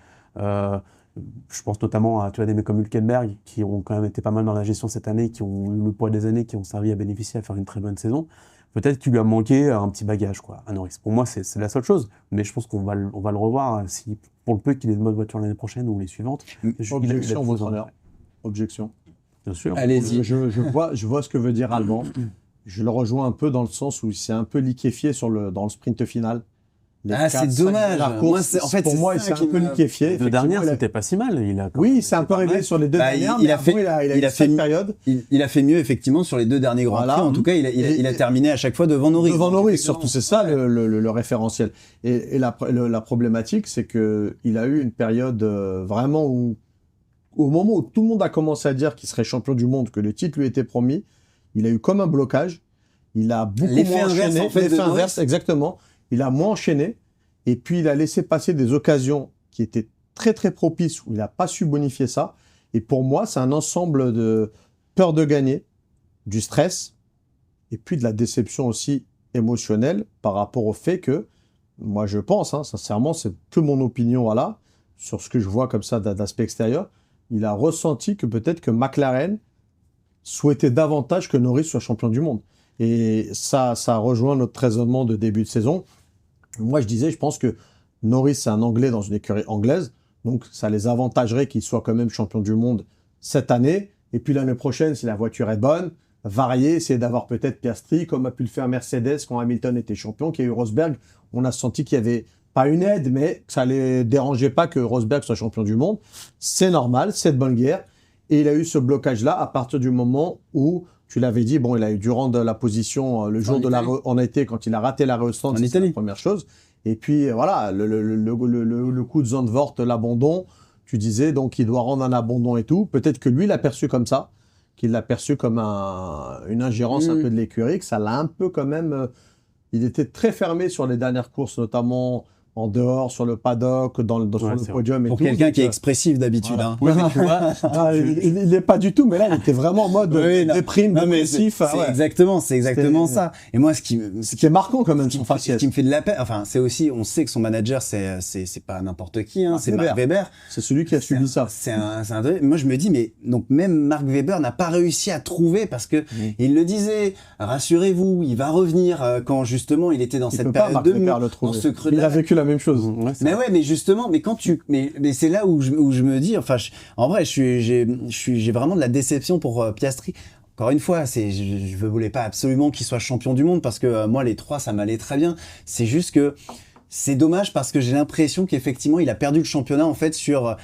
Je pense notamment à des mecs comme Hülkenberg, qui ont quand même été pas mal dans la gestion cette année, qui ont eu le poids des années, qui ont servi à bénéficier, à faire une très bonne saison. Peut-être qu'il lui a manqué un petit bagage, quoi, à Norris. Pour moi, c'est la seule chose. Mais je pense qu'on va le revoir si, pour le peu qu'il ait de bonnes voitures l'année prochaine ou les suivantes. Objection, votre honneur. Objection. Bien sûr. Allez-y. Je vois ce que veut dire Alban. Je le rejoins un peu dans le sens où il s'est un peu liquéfié dans le sprint final. C'est dommage. Pour moi, il s'est un peu liquéfié. Les deux dernières, c'était pas si mal. Oui, c'est un peu réglé sur les deux dernières. Il a fait une période. Il a fait mieux, effectivement, sur les 2 derniers Grands Prix. En tout cas, il a terminé à chaque fois devant Norris. Devant Norris, surtout, c'est ça le référentiel. Et la problématique, c'est qu'il a eu une période vraiment où, au moment où tout le monde a commencé à dire qu'il serait champion du monde, que le titre lui était promis, il a eu comme un blocage. Il a beaucoup moins enchaîné. L'effet inverse, exactement. Il a moins enchaîné et puis il a laissé passer des occasions qui étaient très très propices où il n'a pas su bonifier ça. Et pour moi, c'est un ensemble de peur de gagner, du stress et puis de la déception aussi émotionnelle par rapport au fait que, moi je pense, sincèrement, c'est que mon opinion, voilà, sur ce que je vois comme ça d'aspect extérieur, il a ressenti que peut-être que McLaren souhaitait davantage que Norris soit champion du monde. Et ça rejoint notre raisonnement de début de saison. Moi, je pense que Norris, c'est un Anglais dans une écurie anglaise, donc ça les avantagerait qu'il soit quand même champion du monde cette année. Et puis l'année prochaine, si la voiture est bonne, varier, essayer d'avoir peut-être Piastri, comme a pu le faire Mercedes quand Hamilton était champion, qu'il y a eu Rosberg. On a senti qu'il y avait pas une aide, mais que ça les dérangeait pas que Rosberg soit champion du monde. C'est normal, c'est de bonne guerre. Et il a eu ce blocage-là à partir du moment où, tu l'avais dit, il a eu durant de la position le jour en été, quand il a raté la re-stand, c'est la première chose. Et puis voilà, le coup de Zandvoort, l'abandon, tu disais, donc il doit rendre un abandon et tout. Peut-être que lui, il l'a perçu comme ça, qu'il l'a perçu comme une ingérence un peu de l'écurie, que ça l'a un peu quand même... il était très fermé sur les dernières courses, notamment en dehors, sur le paddock, sur le podium et tout. Pour quelqu'un qui est expressif d'habitude. Voilà. Oui, tu vois, il n'est pas du tout, mais là, il était vraiment en mode déprime, dépressif. C'est exactement ça. Et moi, ce qui est marquant quand même, son faciès. Ce qui me fait de la peine, c'est aussi, on sait que son manager, c'est pas n'importe qui, c'est Mark Webber. C'est celui qui a subi ça. Moi, je me dis, mais donc même Mark Webber n'a pas réussi à trouver parce que il le disait, rassurez-vous, il va revenir quand justement il était dans cette période de dans ce creux. Il a vécu la même chose. Mais justement, mais c'est là où je me dis, en vrai, j'ai vraiment de la déception pour Piastri. Encore une fois, je voulais pas absolument qu'il soit champion du monde parce que moi, les 3, ça m'allait très bien. C'est juste que c'est dommage parce que j'ai l'impression qu'effectivement, il a perdu le championnat en fait sur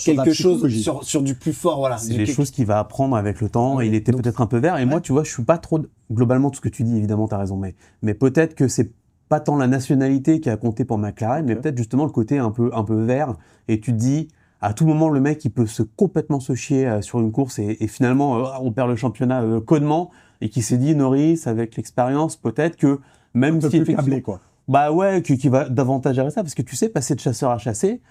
quelque chose, sur du plus fort, voilà. C'est des choses qu'il va apprendre avec le temps. Et il était peut-être un peu vert. Et moi, tu vois, je suis pas trop globalement tout ce que tu dis. Évidemment, t'as raison. Mais peut-être que c'est pas tant la nationalité qui a compté pour McLaren, mais peut-être justement le côté un peu vert. Et tu te dis, à tout moment, le mec, il peut complètement se chier sur une course et finalement, on perd le championnat connement. Et qui s'est dit, Norris, avec l'expérience, peut-être que même si effectivement... câblé, quoi. Bah ouais, qui va davantage gérer ça, parce que tu sais, passer de chasseur à chasser,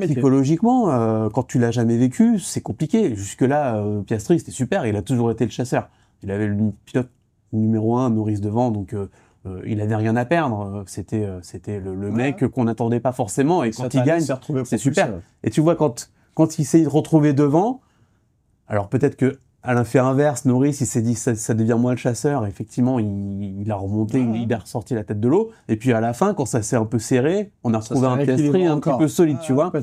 psychologiquement, quand tu l'as jamais vécu, c'est compliqué. Jusque-là, Piastri, c'était super, il a toujours été le chasseur. Il avait le pilote numéro 1, Norris devant, donc... il avait rien à perdre, c'était le mec qu'on n'attendait pas forcément et quand il gagne, c'est super. Et tu vois, quand il s'est retrouvé devant, alors peut-être que à l'effet inverse, Norris, il s'est dit ça devient moi le chasseur, effectivement, il a remonté, il a ressorti la tête de l'eau, et puis à la fin, quand ça s'est un peu serré, on a retrouvé un Piastri un petit peu solide, tu vois.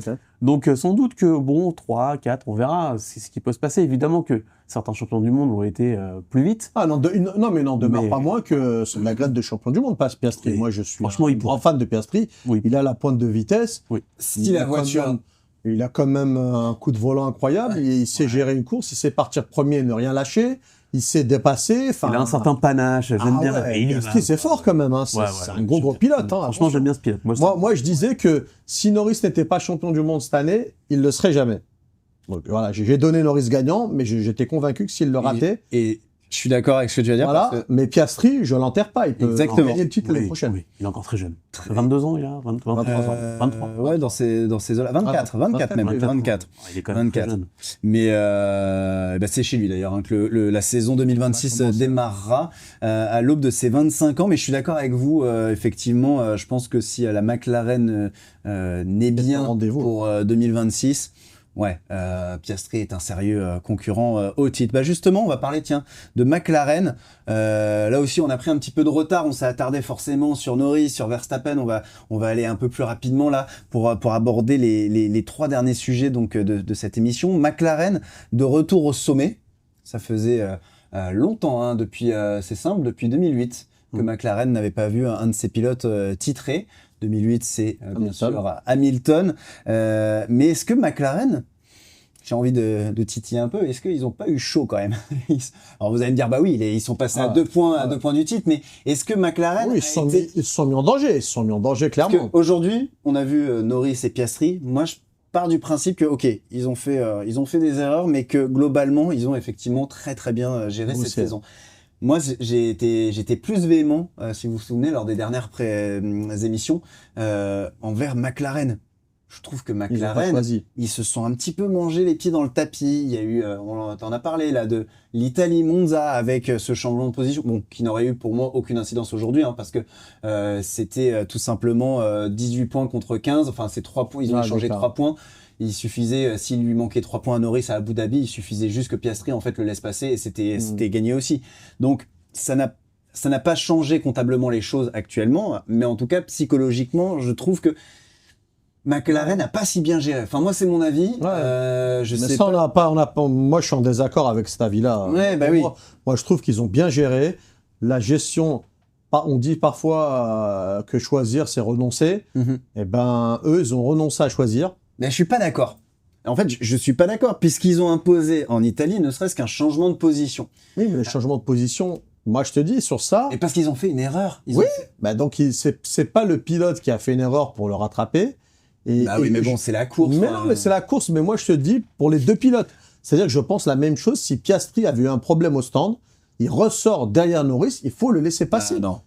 Donc sans doute que, 3, 4, on verra, c'est ce qui peut se passer. Évidemment que certains champions du monde ont été plus vite. Ah non, mais n'en demeure pas moins que c'est la grade de champion du monde, passe Piastri. Oui. Moi, je suis un grand fan de Piastri. Oui. Il a la pointe de vitesse. Oui. Si la voiture... Il a quand même un coup de volant incroyable. Il sait gérer une course, il sait partir premier et ne rien lâcher. Il sait dépasser. Il a un certain panache, j'aime bien. Piastri, c'est fort quand même. C'est un gros pilote. Franchement, j'aime bien ce pilote. Moi, je disais que si Norris n'était pas champion du monde cette année, il ne le serait jamais. Donc voilà, j'ai donné Norris gagnant, mais j'étais convaincu que s'il le ratait... Je suis d'accord avec ce que tu vas dire. Voilà, parce que... mais Piastri, je l'enterre pas. Il peut gagner le titre l'année prochaine. Oui, il est encore très jeune. 22 ans, il a 23 ans. 23. Ouais, dans ces eaux-là. 24 même. 24. Il est quand même très jeune. Mais c'est chez lui d'ailleurs que la saison 2026 démarrera à l'aube de ses 25 ans. Mais je suis d'accord avec vous. Effectivement, je pense que si la McLaren n'est bien pour 2026... Ouais, Piastri est un sérieux concurrent au titre. Justement, on va parler de McLaren. Là aussi, on a pris un petit peu de retard. On s'est attardé forcément sur Norris, sur Verstappen. On va aller un peu plus rapidement là pour aborder les 3 derniers sujets donc de cette émission. McLaren de retour au sommet. Ça faisait longtemps depuis, c'est simple, depuis 2008 que McLaren n'avait pas vu un de ses pilotes titré. 2008, c'est bien sûr Hamilton. Mais est-ce que McLaren, j'ai envie de titiller un peu, est-ce qu'ils n'ont pas eu chaud quand même? Alors vous allez me dire, oui, ils sont passés à 2 points du titre, mais est-ce que McLaren... Oui, ils se sont mis en danger, clairement. Parce qu'aujourd'hui, on a vu Norris et Piastri. Moi, je pars du principe que, ok, ils ont fait des erreurs, mais que globalement, ils ont effectivement très très bien géré cette saison. Moi, j'ai été plus véhément, si vous vous souvenez, lors des dernières émissions, envers McLaren. Je trouve que McLaren, ils se sont un petit peu mangé les pieds dans le tapis. Il y a eu, on en a parlé là, de l'Italie-Monza avec ce changement de position, qui n'aurait eu pour moi aucune incidence aujourd'hui, parce que c'était tout simplement 18 points contre 15. Enfin, c'est 3 points, ils ont échangé 3 points. Il suffisait, s'il lui manquait 3 points à Norris à Abu Dhabi, il suffisait juste que Piastri en fait le laisse passer et c'était gagné aussi. Donc ça n'a pas changé comptablement les choses actuellement, mais en tout cas psychologiquement, je trouve que McLaren n'a pas si bien géré. Enfin moi c'est mon avis. Moi je suis en désaccord avec cet avis-là. Ouais, oui. Moi je trouve qu'ils ont bien géré la gestion. On dit parfois que choisir c'est renoncer. Et eux ils ont renoncé à choisir. Mais je suis pas d'accord. En fait, je suis pas d'accord puisqu'ils ont imposé en Italie ne serait-ce qu'un changement de position. Oui, mais le changement de position, moi je te dis sur ça. Et parce qu'ils ont fait une erreur. Donc c'est pas le pilote qui a fait une erreur pour le rattraper. Oui, mais bon, c'est la course. Mais non, mais c'est la course. Mais moi je te dis pour les 2 pilotes. C'est-à-dire que je pense la même chose. Si Piastri avait eu un problème au stand, il ressort derrière Norris, il faut le laisser passer. Non.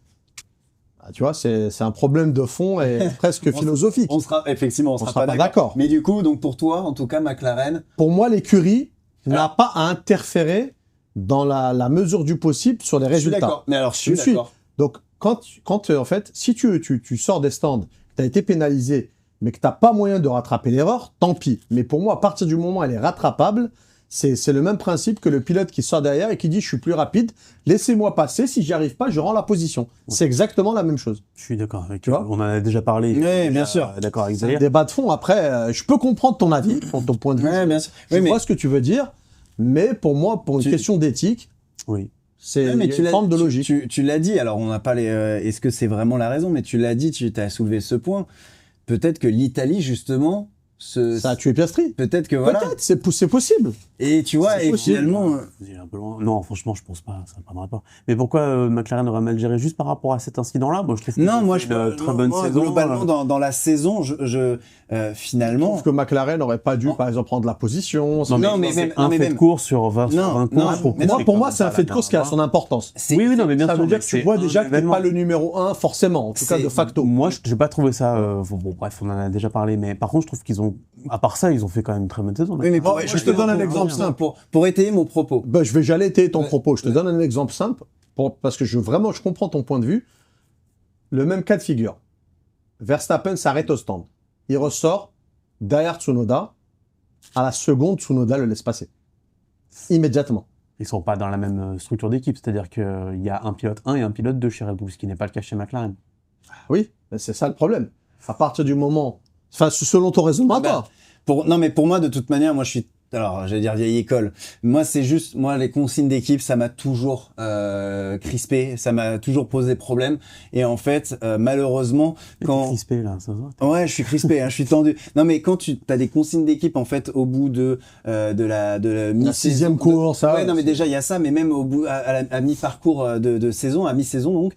Tu vois, c'est un problème de fond et presque philosophique. On sera pas d'accord. Mais du coup, donc pour toi, en tout cas, McLaren... Pour moi, l'écurie n'a pas à interférer dans la mesure du possible sur les résultats. D'accord. Mais alors, je suis d'accord. Donc, quand en fait, si tu sors des stands, tu as été pénalisé, mais que tu n'as pas moyen de rattraper l'erreur, tant pis. Mais pour moi, à partir du moment où elle est rattrapable, c'est le même principe que le pilote qui sort derrière et qui dit « je suis plus rapide, laissez-moi passer, si j'y arrive pas, je rends la position ». C'est exactement la même chose. Je suis d'accord avec toi. On en a déjà parlé. Oui, bien sûr. D'accord avec Zahir. Débat de fond. Après, je peux comprendre ton avis, ton point de vue. Oui, bien sûr. Je vois ce que tu veux dire, mais pour moi, pour une question d'éthique, c'est une forme de logique. Tu l'as dit, alors on n'a pas est-ce que c'est vraiment la raison, mais tu l'as dit, tu as soulevé ce point. Peut-être que l'Italie, justement... Ça a tué Piastri. Peut-être que voilà. Peut-être, c'est possible. Et tu vois, et finalement... un peu loin. Non, franchement, je pense pas, ça ne prendra pas. Mais pourquoi McLaren aurait mal géré juste par rapport à cet incident-là? Moi, je trouve une très bonne saison. Globalement, dans la saison, finalement... Je trouve que McLaren n'aurait pas dû, par exemple, prendre la position. Non, mais même un fait de course sur 20 courses. Pour moi, c'est un fait de course qui a son importance. Oui, non, mais bien sûr. Ça veut dire que tu vois déjà que t'es pas le numéro 1, forcément, en tout cas de facto. Moi, je n'ai pas trouvé ça... Bon, bref, on en a déjà parlé, mais par contre, je trouve qu'ils ont... À part ça, ils ont fait quand même une très bonne saison. Oui, mais je te donne un exemple simple pour étayer mon propos. J'allais étayer ton propos. Je te donne un exemple simple parce que je comprends ton point de vue. Le même cas de figure. Verstappen s'arrête au stand. Il ressort derrière Tsunoda. À la seconde, Tsunoda le laisse passer. Immédiatement. Ils sont pas dans la même structure d'équipe. C'est-à-dire qu'il y a un pilote 1 et un pilote 2 chez Red Bull, ce qui n'est pas le cas chez McLaren. Oui, c'est ça le problème. À partir du moment... Enfin, selon ton raisonnement, non, mais pour moi, de toute manière, moi, je suis... Alors, j'allais dire vieille école. Moi, c'est juste... Moi, les consignes d'équipe, ça m'a toujours crispé. Ça m'a toujours posé problème. Et en fait, malheureusement... T'es crispé, là, ça va? Ouais, je suis crispé, je suis tendu. Non, mais quand tu as des consignes d'équipe, en fait, au bout de la sixième course, ça... Ouais, non, mais déjà, il y a ça. Mais même au bout, à mi-parcours de saison, à mi-saison, donc,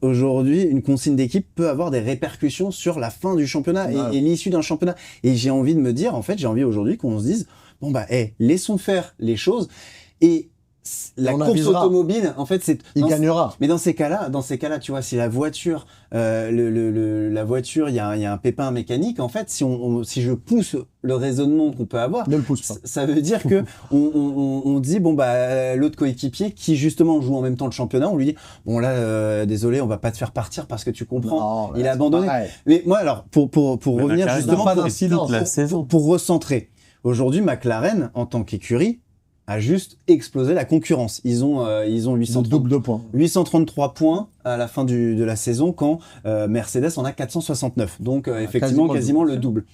aujourd'hui, une consigne d'équipe peut avoir des répercussions sur la fin du championnat et l'issue d'un championnat. Et j'ai envie de me dire, en fait, j'ai envie aujourd'hui qu'on se dise... Bon laissons faire les choses. Et la course automobile, en fait, il gagnera. Mais dans ces cas-là, tu vois, si la voiture, la voiture, il y a un pépin mécanique, en fait, si je pousse le raisonnement qu'on peut avoir, ne le pousse pas. Ça veut dire que on dit bon bah l'autre coéquipier qui justement joue en même temps le championnat, on lui dit bon là désolé, on va pas te faire partir parce que tu comprends, il a abandonné. Mais moi alors pour revenir justement pour recentrer, aujourd'hui McLaren en tant qu'écurie a juste explosé la concurrence. Ils ont 833 points à la fin de la saison quand Mercedes en a 469. Donc effectivement quasiment le double.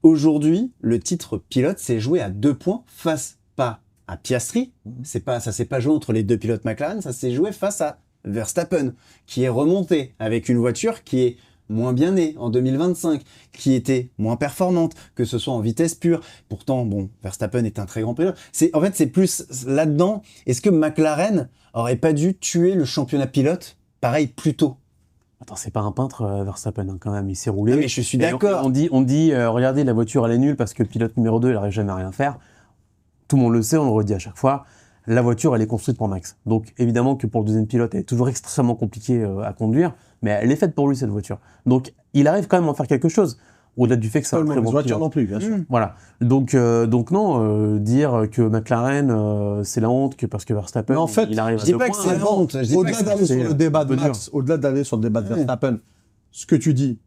Aujourd'hui, le titre pilote s'est joué à 2 points face pas à Piastri. Ça s'est pas joué entre les deux pilotes McLaren, ça s'est joué face à Verstappen qui est remonté avec une voiture qui est moins bien née en 2025, qui était moins performante, que ce soit en vitesse pure. Pourtant, bon, Verstappen est un très grand pilote. C'est plus là-dedans. Est-ce que McLaren aurait pas dû tuer le championnat pilote, pareil, plus tôt? Attends, c'est pas un peintre, Verstappen, hein, quand même. Il s'est roulé. Non, mais je suis d'accord. On dit regardez, la voiture, elle est nulle parce que le pilote numéro 2, il n'arrive jamais à rien faire. Tout le monde le sait, on le redit à chaque fois. La voiture, elle est construite pour Max. Donc, évidemment que pour le deuxième pilote, elle est toujours extrêmement compliquée à conduire, mais elle est faite pour lui, cette voiture. Donc, il arrive quand même à en faire quelque chose, au-delà du fait que c'est un très bon voiture non plus, bien sûr. Voilà. Donc non, dire que McLaren, c'est la honte, que parce que Verstappen, en fait, il arrive à je dis pas que c'est la honte. Au-delà d'aller sur le débat de Max, au-delà d'aller sur le débat de Verstappen, ce que tu dis,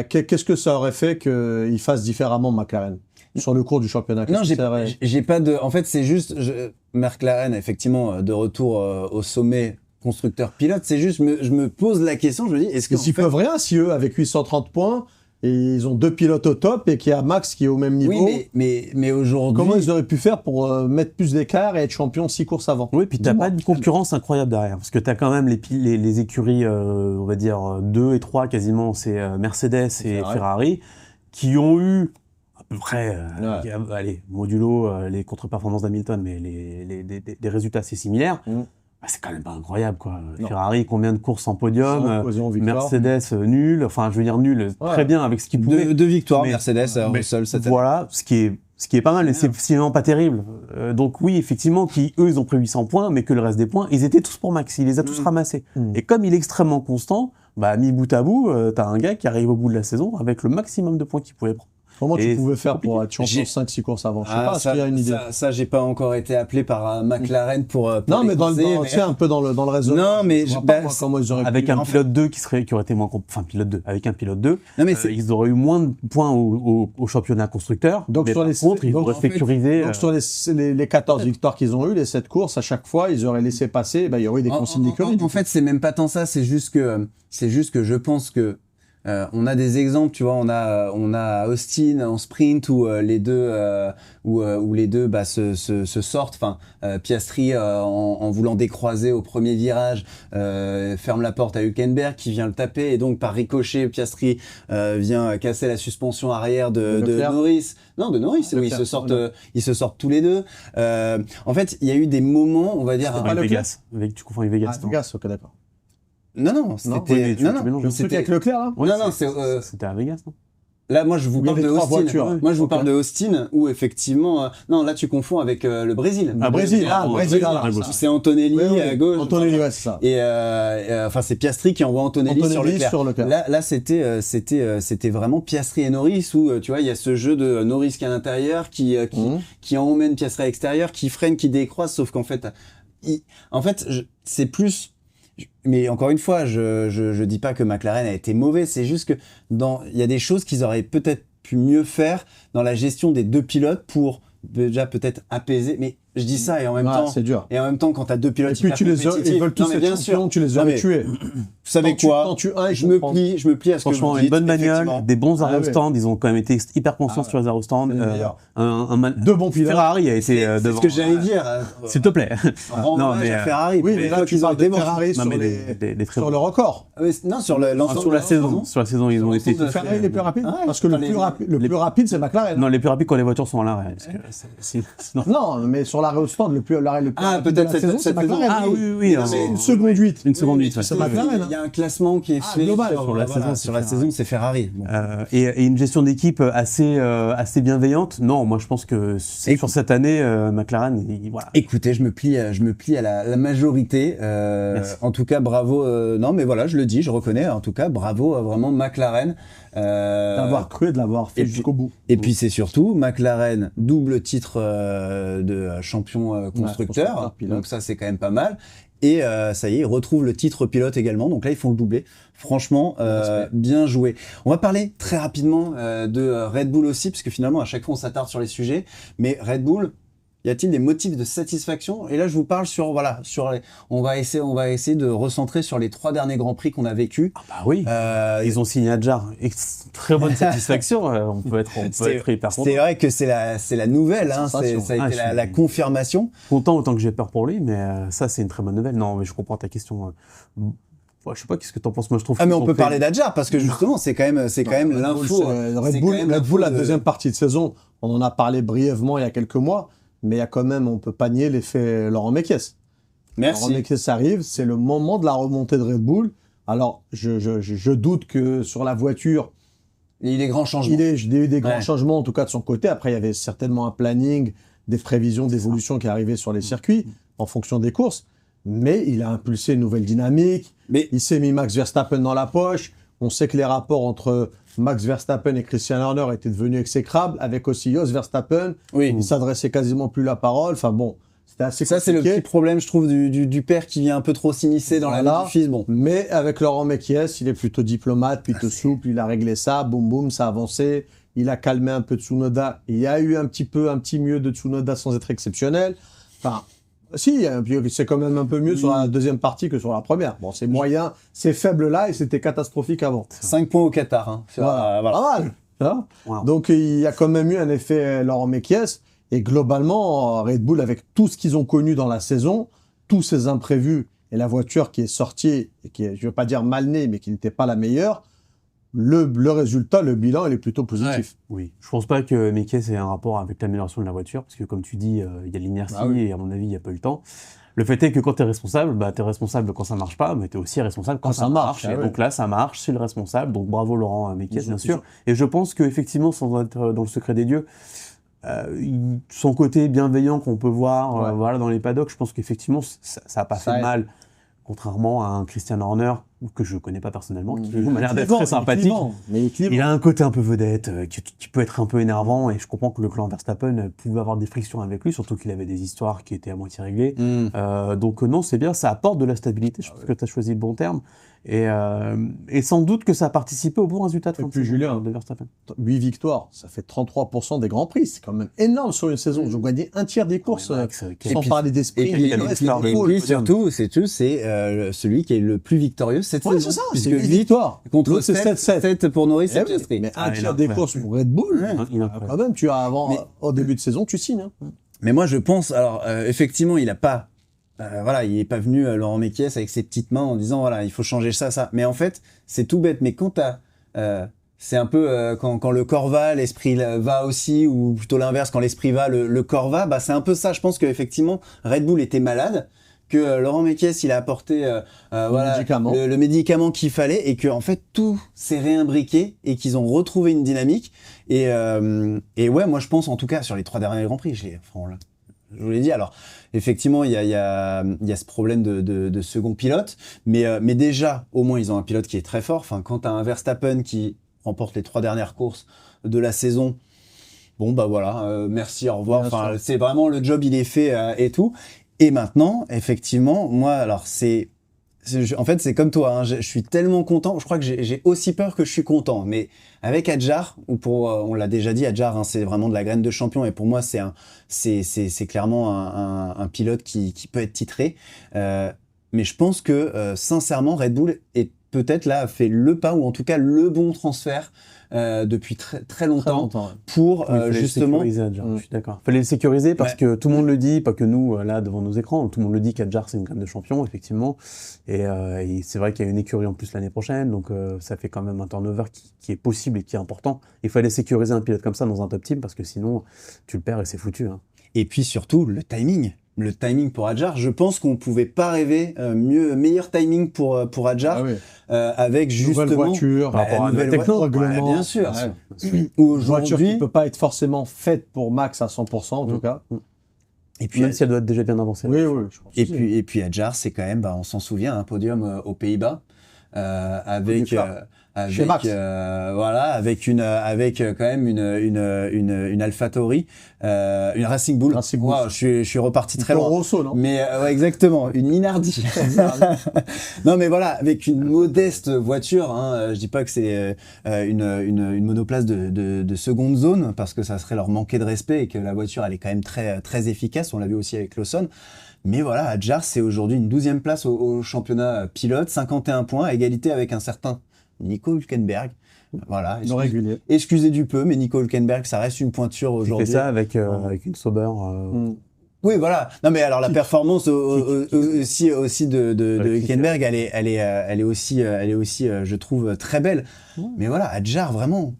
qu'est-ce que ça aurait fait qu'il fasse différemment McLaren sur le cours du championnat? Non, j'ai pas de. En fait, c'est juste McLaren, effectivement, de retour au sommet constructeur-pilote. C'est juste, je me pose la question. Je me dis, est-ce qu'ils peuvent rien si eux, avec 830 points, et ils ont 2 pilotes au top et qu'il y a Max qui est au même niveau? Oui, mais aujourd'hui, comment ils auraient pu faire pour mettre plus d'écart et être champion 6 courses avant? Oui, puis t'as pas une concurrence incroyable derrière, parce que t'as quand même les écuries, on va dire 2 et 3 quasiment, c'est Mercedes et Ferrari, qui ont eu à peu près, allez, modulo les contre-performances d'Hamilton, mais des résultats assez similaires. C'est quand même pas incroyable, quoi. Non. Ferrari, combien de courses en podium, Mercedes, nul, enfin, je veux dire nul, très bien avec ce qu'il pouvait. Deux victoires, Mercedes, Russell, cette année. Voilà, ce qui est pas mal, mais c'est finalement pas terrible. Donc oui, effectivement, eux, ils ont pris 800 points, mais que le reste des points, ils étaient tous pour Max, il les a tous ramassés. Et comme il est extrêmement constant, mis bout à bout, t'as un gars qui arrive au bout de la saison avec le maximum de points qu'il pouvait prendre. Comment tu pouvais faire pour être champion 5-6 courses avant? Je sais pas, est-ce qu'il y a une idée? Ça, j'ai pas encore été appelé par McLaren pour non, mais un peu dans le réseau. Non, mais comment ils auraient avec un pilote 2 qui aurait été moins, enfin, pilote 2, avec un pilote 2, ils auraient eu moins de points au championnat constructeur. Donc, sur ils auraient sécurisé. Donc, sur les 14 victoires qu'ils ont eues, les 7 courses, à chaque fois, ils auraient laissé passer, il y aurait eu des consignes d'écurie. En fait, c'est même pas tant ça, c'est juste que je pense que on a des exemples, tu vois, on a Austin en sprint où les deux se sortent. Enfin, Piastri en voulant décroiser au premier virage ferme la porte à Hülkenberg qui vient le taper et donc par ricochet Piastri vient casser la suspension arrière de Norris. Non, de Norris, oui, ils se sortent tous les deux. En fait, il y a eu des moments, on va dire. Avec Vegas, tu confonds avec Vegas. Vegas, ok, d'accord. Non, c'était le truc avec Leclerc là. Non, c'était à Vegas, non? Là, moi, je vous parle de Austin. Moi, je vous parle de Austin où effectivement, non, là, tu confonds avec le Brésil. Brésil, c'est Antonelli à gauche. Antonelli, ouais, c'est ça. Et enfin, c'est Piastri qui envoie Antonelli sur Leclerc. Là, c'était vraiment Piastri et Norris où tu vois, il y a ce jeu de Norris qui est à l'intérieur, qui emmène Piastri à l'extérieur, qui freine, qui décroise, sauf qu'en fait, c'est plus. Mais encore une fois, je dis pas que McLaren a été mauvais, c'est juste que il y a des choses qu'ils auraient peut-être pu mieux faire dans la gestion des deux pilotes pour déjà peut-être apaiser. Mais je dis ça et en même temps, c'est dur. Et en même temps, quand t'as deux pilotes, et puis ils veulent tous être champions, tu les aurais tués. Vous savez quoi? Je me plie à ce que vous dites. Franchement, une bonne bagnole, des bons arrêts au stand, ils ont quand même été hyper conscients sur les arrêts au stand. Deux bons pilotes. Ferrari a été devant. C'est ce que j'allais dire. S'il te plaît. Non, mais Ferrari. Oui, mais là, tu parles des Ferrari sur le record. Non, sur la saison. Sur la saison, ils ont été. Ferrari les plus rapides? Parce que le plus rapide, c'est McLaren. Non, les plus rapides quand les voitures sont à l'arrêt. Non, mais sur la l'arrêt au stand, l'arrêt le plus rapide de la saison, c'est McLaren. Ah oui. C'est une seconde 8. Une seconde 8, c'est McLaren. Il y a un classement qui est fait global. Sur la saison, c'est Ferrari. Bon. Et une gestion d'équipe assez bienveillante. Non, moi je pense que sur cette année, McLaren, voilà. Écoutez, je me plie à la majorité. En tout cas, bravo. Non, mais voilà, je le dis, je reconnais. En tout cas, bravo vraiment McLaren. D'avoir cru et de l'avoir fait jusqu'au bout. Et puis c'est surtout McLaren, double titre de champion constructeur. Donc ça, c'est quand même pas mal. Et ça y est, ils retrouvent le titre pilote également. Donc là, ils font le doublé. Franchement, bien joué. On va parler très rapidement de Red Bull aussi, parce que finalement, à chaque fois, on s'attarde sur les sujets. Mais Red Bull, y a-t-il des motifs de satisfaction? Et là, je vous parle on va essayer de recentrer sur les 3 derniers Grands Prix qu'on a vécus. Ah bah oui. Ils ont signé Adjar. Très bonne satisfaction. On peut être hyper content. C'est vrai que c'est la nouvelle, hein. Ça a été la confirmation. Content autant que j'ai peur pour lui, mais ça, c'est une très bonne nouvelle. Non, mais je comprends ta question. Je sais pas, qu'est-ce que t'en penses? Moi, je trouve. Ah, mais on peut parler d'Adjar parce que justement, c'est quand même l'info. Red Bull, la deuxième partie de saison, on en a parlé brièvement il y a quelques mois. Mais il y a quand même, on peut pas nier l'effet Laurent Mekies. Merci. Laurent Mekies arrive, c'est le moment de la remontée de Red Bull. Alors, je doute que sur la voiture, il y a eu des grands changements. Il y a eu des grands changements, en tout cas de son côté. Après, il y avait certainement un planning, des prévisions d'évolution qui arrivaient sur les circuits en fonction des courses. Mais il a impulsé une nouvelle dynamique. Il s'est mis Max Verstappen dans la poche. On sait que les rapports entre Max Verstappen et Christian Horner étaient devenus exécrables, avec aussi Jos Verstappen. Il s'adressait quasiment plus la parole. Enfin bon, c'était assez compliqué. Ça, c'est le petit problème, je trouve, du père qui vient un peu trop s'immiscer dans la vie du fils. Bon. Mais avec Laurent Mekies, il est plutôt diplomate, plutôt souple. Il a réglé ça, boum boum, ça a avancé. Il a calmé un peu Tsunoda. Il y a eu un petit mieux de Tsunoda sans être exceptionnel. Enfin, si, c'est quand même un peu mieux sur la deuxième partie que sur la première. Bon, c'est moyen, c'est faible là et c'était catastrophique avant. 5 points au Qatar. Hein. Voilà. Pas mal. Wow. Donc, il y a quand même eu un effet Laurent Mekies. Et globalement, Red Bull, avec tout ce qu'ils ont connu dans la saison, tous ces imprévus et la voiture qui est sortie, et qui est, je ne veux pas dire mal née, mais qui n'était pas la meilleure, le résultat, le bilan, il est plutôt positif. Oui, je pense pas que Mekies ait un rapport avec l'amélioration de la voiture, parce que comme tu dis, il y a l'inertie et à mon avis, il n'y a pas eu le temps. Le fait est que quand tu es responsable, tu es responsable quand ça marche pas, mais tu es aussi responsable quand ça marche. Et donc là, ça marche, c'est le responsable. Donc bravo Laurent Mekies, bien sûr. Et je pense qu'effectivement, sans être dans le secret des dieux, son côté bienveillant qu'on peut voir voilà, dans les paddocks, je pense qu'effectivement, ça n'a pas fait mal. Contrairement à un Christian Horner, que je ne connais pas personnellement, qui m'a l'air d'être très sympathique. Il a un côté un peu vedette, qui peut être un peu énervant, et je comprends que le clan Verstappen pouvait avoir des frictions avec lui, surtout qu'il avait des histoires qui étaient à moitié réglées. Donc non, c'est bien, ça apporte de la stabilité, je pense que tu as choisi le bon terme. Et sans doute que ça a participé au bon résultat de Verstappen. 8 victoires, ça fait 33% des Grands Prix, c'est quand même énorme sur une saison. Ils ont gagné un tiers des courses, sans parler des sprints. Et puis surtout, c'est celui qui est le plus victorieux cette saison. C'est ça, c'est 8 victoires. Contre 7 pour Norris et Piastri. Mais un tiers des courses pour Red Bull, quand même, tu as au début de saison, tu signes. Mais moi, je pense, alors, effectivement, il a pas... il est pas venu Laurent Mekies avec ses petites mains en disant voilà il faut changer ça. Mais en fait c'est tout bête. Mais quand c'est un peu quand le corps va, l'esprit va aussi, ou plutôt l'inverse, quand l'esprit va, le corps va. Bah c'est un peu ça. Je pense qu'effectivement Red Bull était malade, que Laurent Mekies il a apporté le médicament qu'il fallait, et que en fait tout s'est réimbriqué et qu'ils ont retrouvé une dynamique. Et ouais, moi je pense en tout cas sur les 3 derniers Grands Prix, je vous l'ai dit. Alors, effectivement, il y a ce problème de second pilote, mais déjà, au moins, ils ont un pilote qui est très fort. Enfin, quand t'as un Verstappen qui remporte les 3 dernières courses de la saison, bon, bah voilà, merci, au revoir. Enfin, c'est vraiment le job, il est fait et tout. Et maintenant, effectivement, moi, alors en fait, c'est comme toi, hein, je suis tellement content. Je crois que j'ai aussi peur que je suis content. Mais avec Adjar, on l'a déjà dit, Adjar, hein, c'est vraiment de la graine de champion. Et pour moi, c'est clairement un pilote qui peut être titré. Mais je pense que, sincèrement, Red Bull est peut-être là a fait le pas ou en tout cas le bon transfert depuis très longtemps pour justement. Je suis d'accord. Fallait le sécuriser parce que tout le monde le dit, pas que nous là devant nos écrans. Tout le monde le dit qu'Adjar c'est une crème de champion effectivement. Et c'est vrai qu'il y a une écurie en plus l'année prochaine, donc ça fait quand même un turnover qui est possible et qui est important. Il fallait sécuriser un pilote comme ça dans un top team parce que sinon tu le perds et c'est foutu. Hein. Et puis surtout le timing. Le timing pour Adjar, je pense qu'on pouvait pas rêver meilleur timing pour Adjar avec justement nouvelle voiture, par rapport à la technologie, bien sûr. Une voiture qui peut pas être forcément faite pour Max à 100% en tout cas. Et puis même si elle doit être déjà bien avancée. Oui, je pense et puis Adjar, c'est quand même, on s'en souvient, un podium aux Pays-Bas avec chez Max. avec quand même une AlphaTauri, une Racing Bull. Wow, je suis reparti très loin. Rosso, non? Mais exactement, une Minardi. Non mais voilà, avec une modeste voiture. Hein, je dis pas que c'est une monoplace de seconde zone parce que ça serait leur manquer de respect et que la voiture elle est quand même très efficace. On l'a vu aussi avec Lawson. Mais voilà, Adjar, c'est aujourd'hui une 12e place au championnat pilote, 51 points, à égalité avec un certain Nico Hülkenberg. Voilà. Excusez du peu, mais Nico Hülkenberg, ça reste une pointure aujourd'hui. Il fait ça avec une Sauber. Oui, voilà. Non, mais alors la performance aussi de Hülkenberg, elle est aussi, je trouve, très belle. Mais voilà, Adjar, vraiment.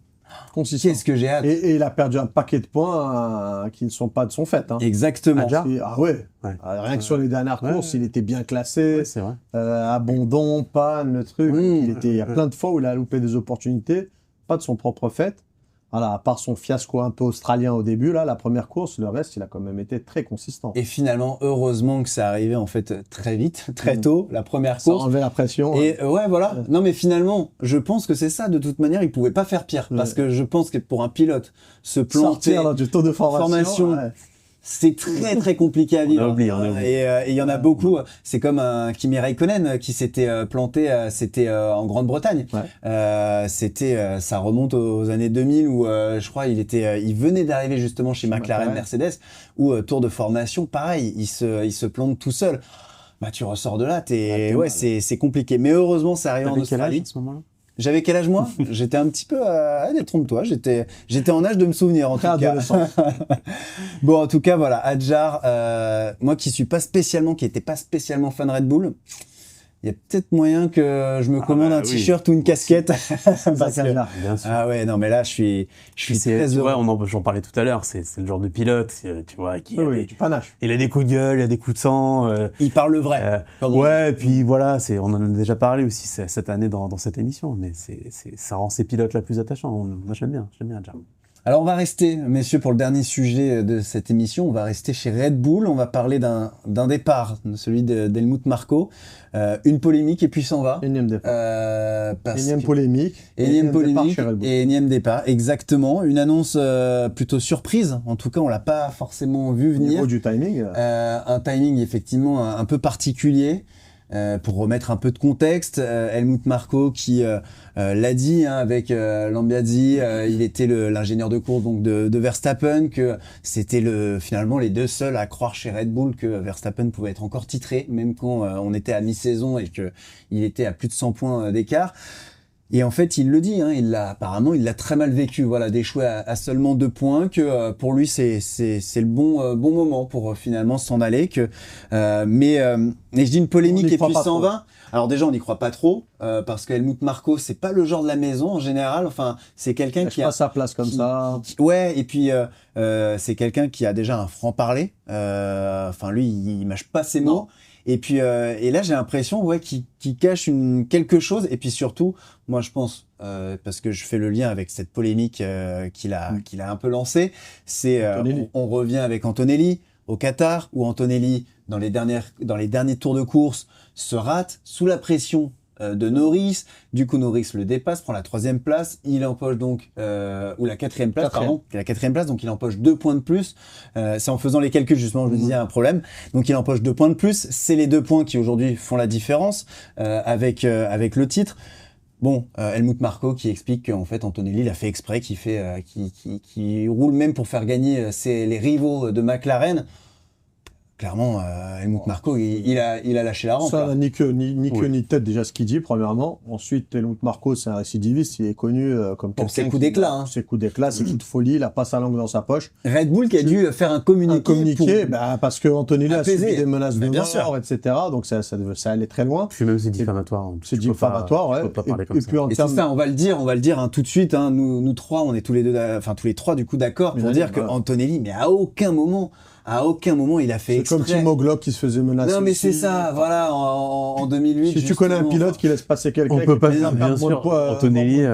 Consistant. Qu'est-ce que j'ai hâte. Et il a perdu un paquet de points qui ne sont pas de son fait. Hein. Exactement. Rien que sur les dernières courses, il était bien classé. Ouais, c'est vrai. Abondant, panne, le truc. Il y a plein de fois où il a loupé des opportunités, pas de son propre fait. Voilà, à part son fiasco un peu australien au début, là, la première course, le reste, il a quand même été très consistant. Et finalement, heureusement que ça arrivait en fait très vite, très tôt, la première course. Ça enlevait la pression. Et voilà. Non, mais finalement, je pense que c'est ça. De toute manière, il pouvait pas faire pire parce que je pense que pour un pilote se planter sortir du taux de formation. C'est très compliqué à vivre. On a oublié. Et il y en a beaucoup. C'est comme Kimi Räikkönen qui s'était planté. C'était en Grande-Bretagne. Ça remonte aux années 2000 où je crois il venait d'arriver justement chez McLaren Mercedes où tour de formation, pareil, il se plante tout seul. Bah tu ressors de là, c'est compliqué. Mais heureusement, ça arrive en Australie. À ce moment-là. J'avais quel âge moi? J'étais un petit peu trompe-toi, j'étais en âge de me souvenir en tout cas. Bon en tout cas voilà, Adjar, moi qui était pas spécialement fan Red Bull, il y a peut-être moyen que je me commande un t-shirt ou une casquette. Bien sûr. Ah ouais, non mais là je suis très heureux. J'en parlais tout à l'heure, c'est le genre de pilote, tu vois, qui du panache. Il a des coups de gueule, il a des coups de sang. Il parle le vrai. Et puis voilà, on en a déjà parlé aussi cette année dans cette émission, mais ça rend ces pilotes là plus attachants. Moi j'aime bien Adjar. Alors on va rester, messieurs, pour le dernier sujet de cette émission, on va rester chez Red Bull, on va parler d'un départ, celui d'Helmut Marko, une polémique et puis s'en va. Énième départ. Énième polémique et énième départ, exactement. Une annonce plutôt surprise, en tout cas on l'a pas forcément vu venir. Au niveau du timing. Un timing effectivement un peu particulier. Pour remettre un peu de contexte, Helmut Marko qui l'a dit avec Lambiadzi, il était l'ingénieur de course donc de Verstappen, que c'était finalement les deux seuls à croire chez Red Bull que Verstappen pouvait être encore titré, même quand on était à mi-saison et que il était à plus de 100 points d'écart. Et en fait, il le dit, hein, apparemment, il l'a très mal vécu, voilà, d'échouer à seulement 2 points, que pour lui, c'est le bon moment pour finalement s'en aller, mais je dis une polémique et puis 120. Alors déjà, on n'y croit pas trop, parce que Helmut Marko, c'est pas le genre de la maison en général. Enfin, c'est quelqu'un qui a pas sa place comme ça. Et puis c'est quelqu'un qui a déjà un franc-parler. Enfin, lui, il mâche pas ses mots. Et puis et là j'ai l'impression qu'il cache quelque chose, et puis surtout moi je pense parce que je fais le lien avec cette polémique qu'il a un peu lancée, c'est on revient avec Antonelli au Qatar, où Antonelli dans les derniers tours de course se rate sous la pression de Norris. Du coup, Norris le dépasse, prend la 3e place. Il empoche donc, ou la 4e place, pardon. La 4e place, donc il empoche 2 points de plus. C'est en faisant les calculs, justement, je me disais un problème. Donc il empoche 2 points de plus. C'est les 2 points qui aujourd'hui font la différence avec le titre. Bon, Helmut Marko qui explique qu'en fait Antonelli l'a fait exprès, qui roule même pour faire gagner les rivaux de McLaren. clairement, Helmut Marko, il a lâché la rampe. Ça n'a ni queue ni tête, déjà, ce qu'il dit, premièrement. Ensuite, Helmut Marko, c'est un récidiviste. Il est connu comme pour ses coups d'éclat. Hein. Ses coups d'éclat, ses coups de folie. Il n'a pas sa langue dans sa poche. Red Bull qui a dû faire un communiqué parce que Antonelli a subi des menaces de mort, etc. Donc ça allait très loin. Puis même c'est diffamatoire. C'est diffamatoire, ouais. Tu peux pas parler comme ça. Et c'est ça, on va le dire hein, tout de suite. Hein, nous trois, on est tous les trois du coup d'accord pour dire que Antonelli, mais à aucun moment, il a fait exprès. C'est comme Timo Glock qui se faisait menacer. Non, mais c'est ça, voilà, en 2008. Si tu connais un pilote qui laisse passer quelqu'un, on peut pas faire, bien sûr, Antonelli.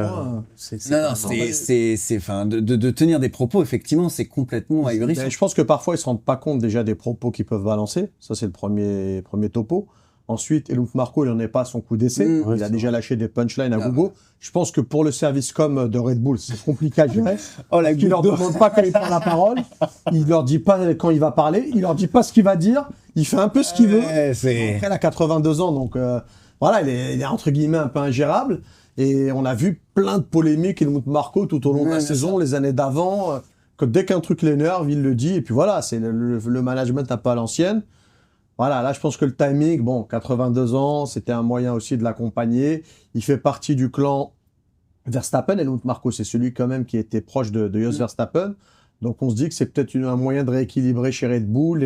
C'est, enfin, de tenir des propos, effectivement, c'est complètement ahurissant. Je pense que parfois, ils se rendent pas compte déjà des propos qu'ils peuvent balancer. Ça, c'est le premier topo. Ensuite, Helmut Marko, il n'en est pas à son coup d'essai. Il a déjà lâché des punchlines à gogo. Je pense que pour le service com de Red Bull, c'est compliqué à gérer. Il leur demande pas quand il prend la parole. Il leur dit pas quand il va parler. Il leur dit pas ce qu'il va dire. Il fait un peu ce qu'il veut. Après, il a 82 ans, donc voilà, il est entre guillemets un peu ingérable. Et on a vu plein de polémiques Helmut Marko tout au long de la saison, les années d'avant. Que dès qu'un truc l'énerve, il le dit. Et puis voilà, c'est le management un peu à l'ancienne. Voilà, là, je pense que le timing, 82 ans, c'était un moyen aussi de l'accompagner. Il fait partie du clan Verstappen. Helmut Marko, c'est celui quand même qui était proche de Jos Verstappen. Donc, on se dit que c'est peut-être un moyen de rééquilibrer chez Red Bull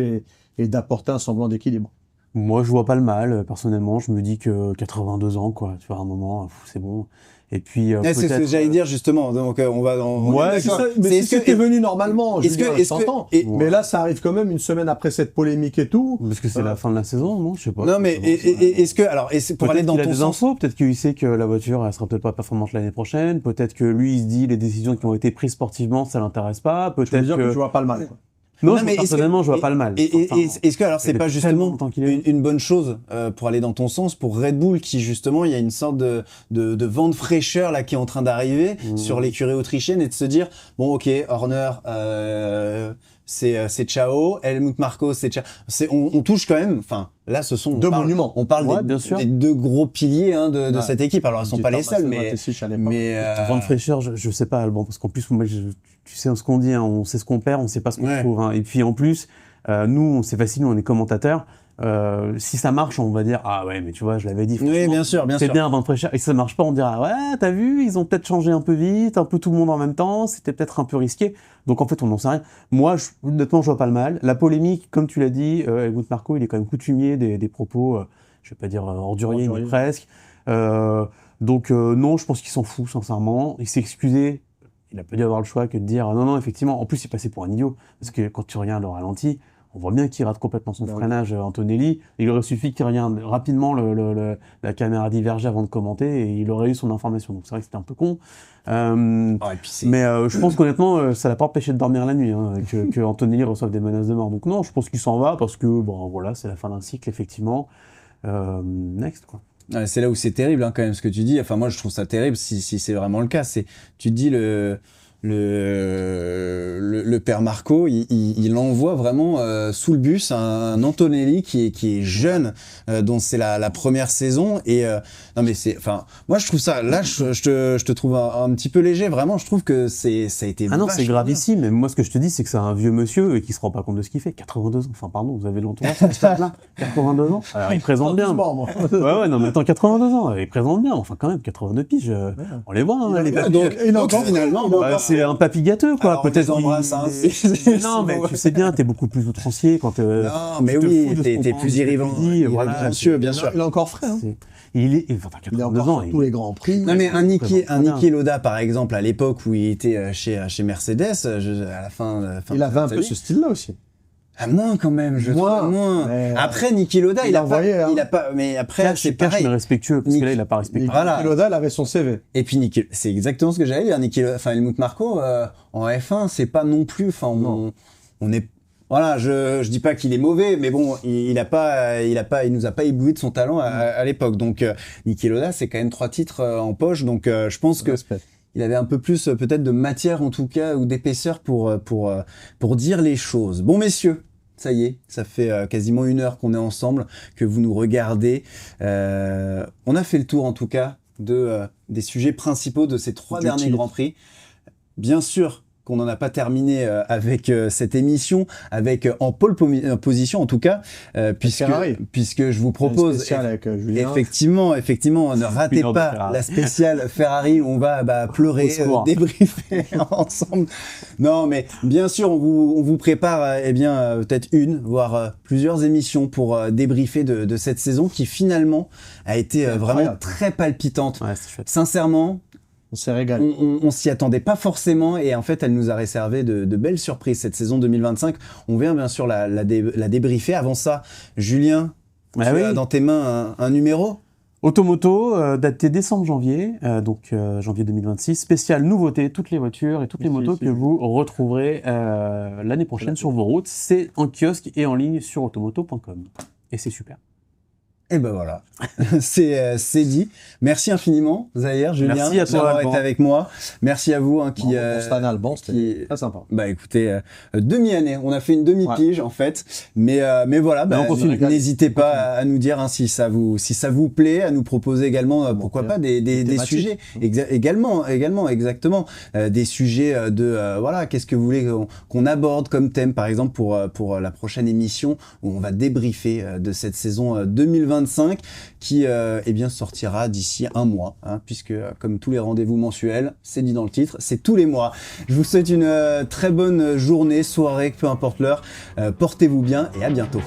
et d'apporter un semblant d'équilibre. Moi, je vois pas le mal. Personnellement, je me dis que 82 ans, quoi. Tu vois, à un moment, c'est bon. Et puis, c'est ce que j'allais dire justement. Donc, on va. Ouais, c'est ça. Mais si c'était venu normalement, mais là, ça arrive quand même une semaine après cette polémique et tout. Parce que c'est la fin de la saison, non? Je sais pas. Non, mais est-ce que alors, pour aller dans ton sens, peut-être qu'il sait que la voiture, elle sera peut-être pas performante l'année prochaine. Peut-être que lui, il se dit les décisions qui ont été prises sportivement, ça l'intéresse pas. Peut-être que tu vois pas le mal. Quoi. Non, mais personnellement, je vois pas le mal. Est-ce que alors c'est pas justement une bonne chose pour aller dans ton sens pour Red Bull qui justement il y a une sorte de vent de fraîcheur là qui est en train d'arriver sur l'écurie autrichienne et de se dire bon ok Horner c'est ciao, Helmut Marko c'est ciao, on touche quand même, enfin là ce sont deux monuments. On parle des deux gros piliers hein, de cette équipe. Alors ils sont pas les seuls mais vent de fraîcheur je sais pas Alban parce qu'en plus moi tu sais ce qu'on dit, hein, on sait ce qu'on perd, on sait pas ce qu'on trouve. Hein. Et puis en plus, nous, c'est facile, nous on est commentateurs. Si ça marche, on va dire ah ouais, mais tu vois, je l'avais dit. Oui, bien sûr. C'est bien un vent de fraîcheur. Et si ça marche pas, on dira ouais, t'as vu, ils ont peut-être changé un peu vite, un peu tout le monde en même temps. C'était peut-être un peu risqué. Donc en fait, on n'en sait rien. Moi, honnêtement, je vois pas le mal. La polémique, comme tu l'as dit, Helmut Marko, il est quand même coutumier des propos, je vais pas dire orduriers, mais presque. Donc non, je pense qu'il s'en fout sincèrement. Il s'est excusé. Il a pas dû avoir le choix que de dire non, effectivement. En plus, il passait pour un idiot. Parce que quand tu regardes le ralenti, on voit bien qu'il rate complètement son freinage, Antonelli. Il aurait suffi qu'il regarde rapidement la caméra divergée avant de commenter et il aurait eu son information. Donc c'est vrai que c'était un peu con. Mais je pense qu'honnêtement, ça l'a pas empêché de dormir la nuit, hein, que Antonelli reçoive des menaces de mort. Donc non, je pense qu'il s'en va parce que, bon, voilà, c'est la fin d'un cycle, effectivement. Next, quoi. C'est là où c'est terrible hein, quand même ce que tu dis. Enfin moi je trouve ça terrible si c'est vraiment le cas. Tu te dis le père Marko, il envoie vraiment sous le bus un Antonelli qui est jeune, dont c'est la première saison et non mais moi je trouve ça là je te trouve un petit peu léger vraiment. Je trouve que ça a été non c'est gravissime. Mais moi ce que je te dis c'est que c'est un vieux monsieur et qui se rend pas compte de ce qu'il fait. 82 ans, enfin pardon, vous avez l'entourage là 82 ans. Alors il présente bien. Ouais non mais attends 82 ans, il présente bien. Enfin quand même 82 piges, on les voit. Hein, donc finalement. C'est un papy gâteux, quoi. Alors, peut-être embrasse, hein. Non, mais tu sais bien, t'es beaucoup plus outrancier quand non, mais oui, t'es plus irrévérencieux, bien sûr. Il est encore frais, hein. Il est 82 ans. Tous les grands prix. Non, mais un Niki Lauda, par exemple, à l'époque où il était chez Mercedes, à la fin. Il avait un peu ce style-là aussi. Moins quand même, je trouve moins. Après Niki Lauda, il a pas, mais après là, c'est pareil. Mais respectueux parce que là il a pas respecté. Niki Lauda, il avait son CV. Et puis c'est exactement ce que j'allais dire. Helmut Marko en F1, c'est pas non plus. Enfin, on est. Voilà, je dis pas qu'il est mauvais, mais bon, il nous a pas ébloui de son talent à l'époque. Donc Niki Lauda, c'est quand même 3 titres en poche. Donc je pense que il avait un peu plus peut-être de matière en tout cas ou d'épaisseur pour dire les choses. Bon messieurs. Ça y est, ça fait quasiment 1 heure qu'on est ensemble, que vous nous regardez. On a fait le tour en tout cas des sujets principaux de ces 3 derniers Grands Prix. Bien sûr qu'on n'en a pas terminé avec cette émission, avec en pole position en tout cas, puisque je vous propose avec Julien. Effectivement, ne ratez pas la spéciale Ferrari où on va pleurer, débriefer ensemble. Non, mais bien sûr, on vous prépare peut-être une, voire plusieurs émissions pour débriefer de cette saison qui finalement a été vraiment très palpitante. Ouais, c'est chouette. Sincèrement, on s'est régalé. On s'y attendait pas forcément et en fait, elle nous a réservé de belles surprises cette saison 2025. On vient bien sûr la débriefer. Avant ça, Julien, tu as dans tes mains un numéro. Automoto, daté décembre-janvier, donc janvier 2026, spécial nouveauté, toutes les voitures et toutes les motos que vous retrouverez l'année prochaine sur vos routes. C'est en kiosque et en ligne sur automoto.com. Et c'est super. Et ben voilà, c'est dit. Merci infiniment, Zahir, Julien, merci à toi, d'avoir été avec moi. Merci à vous c'était très sympa. Bah écoutez, demi-année, on a fait une demi-pige en fait, mais voilà, n'hésitez pas à nous dire si ça vous plaît, à nous proposer également pourquoi pas des sujets également exactement des sujets de qu'est-ce que vous voulez qu'on aborde comme thème par exemple pour la prochaine émission où on va débriefer de cette saison 2025 qui sortira d'ici un mois, puisque comme tous les rendez-vous mensuels, c'est dit dans le titre, c'est tous les mois. Je vous souhaite une très bonne journée, soirée, peu importe l'heure. Portez-vous bien et à bientôt.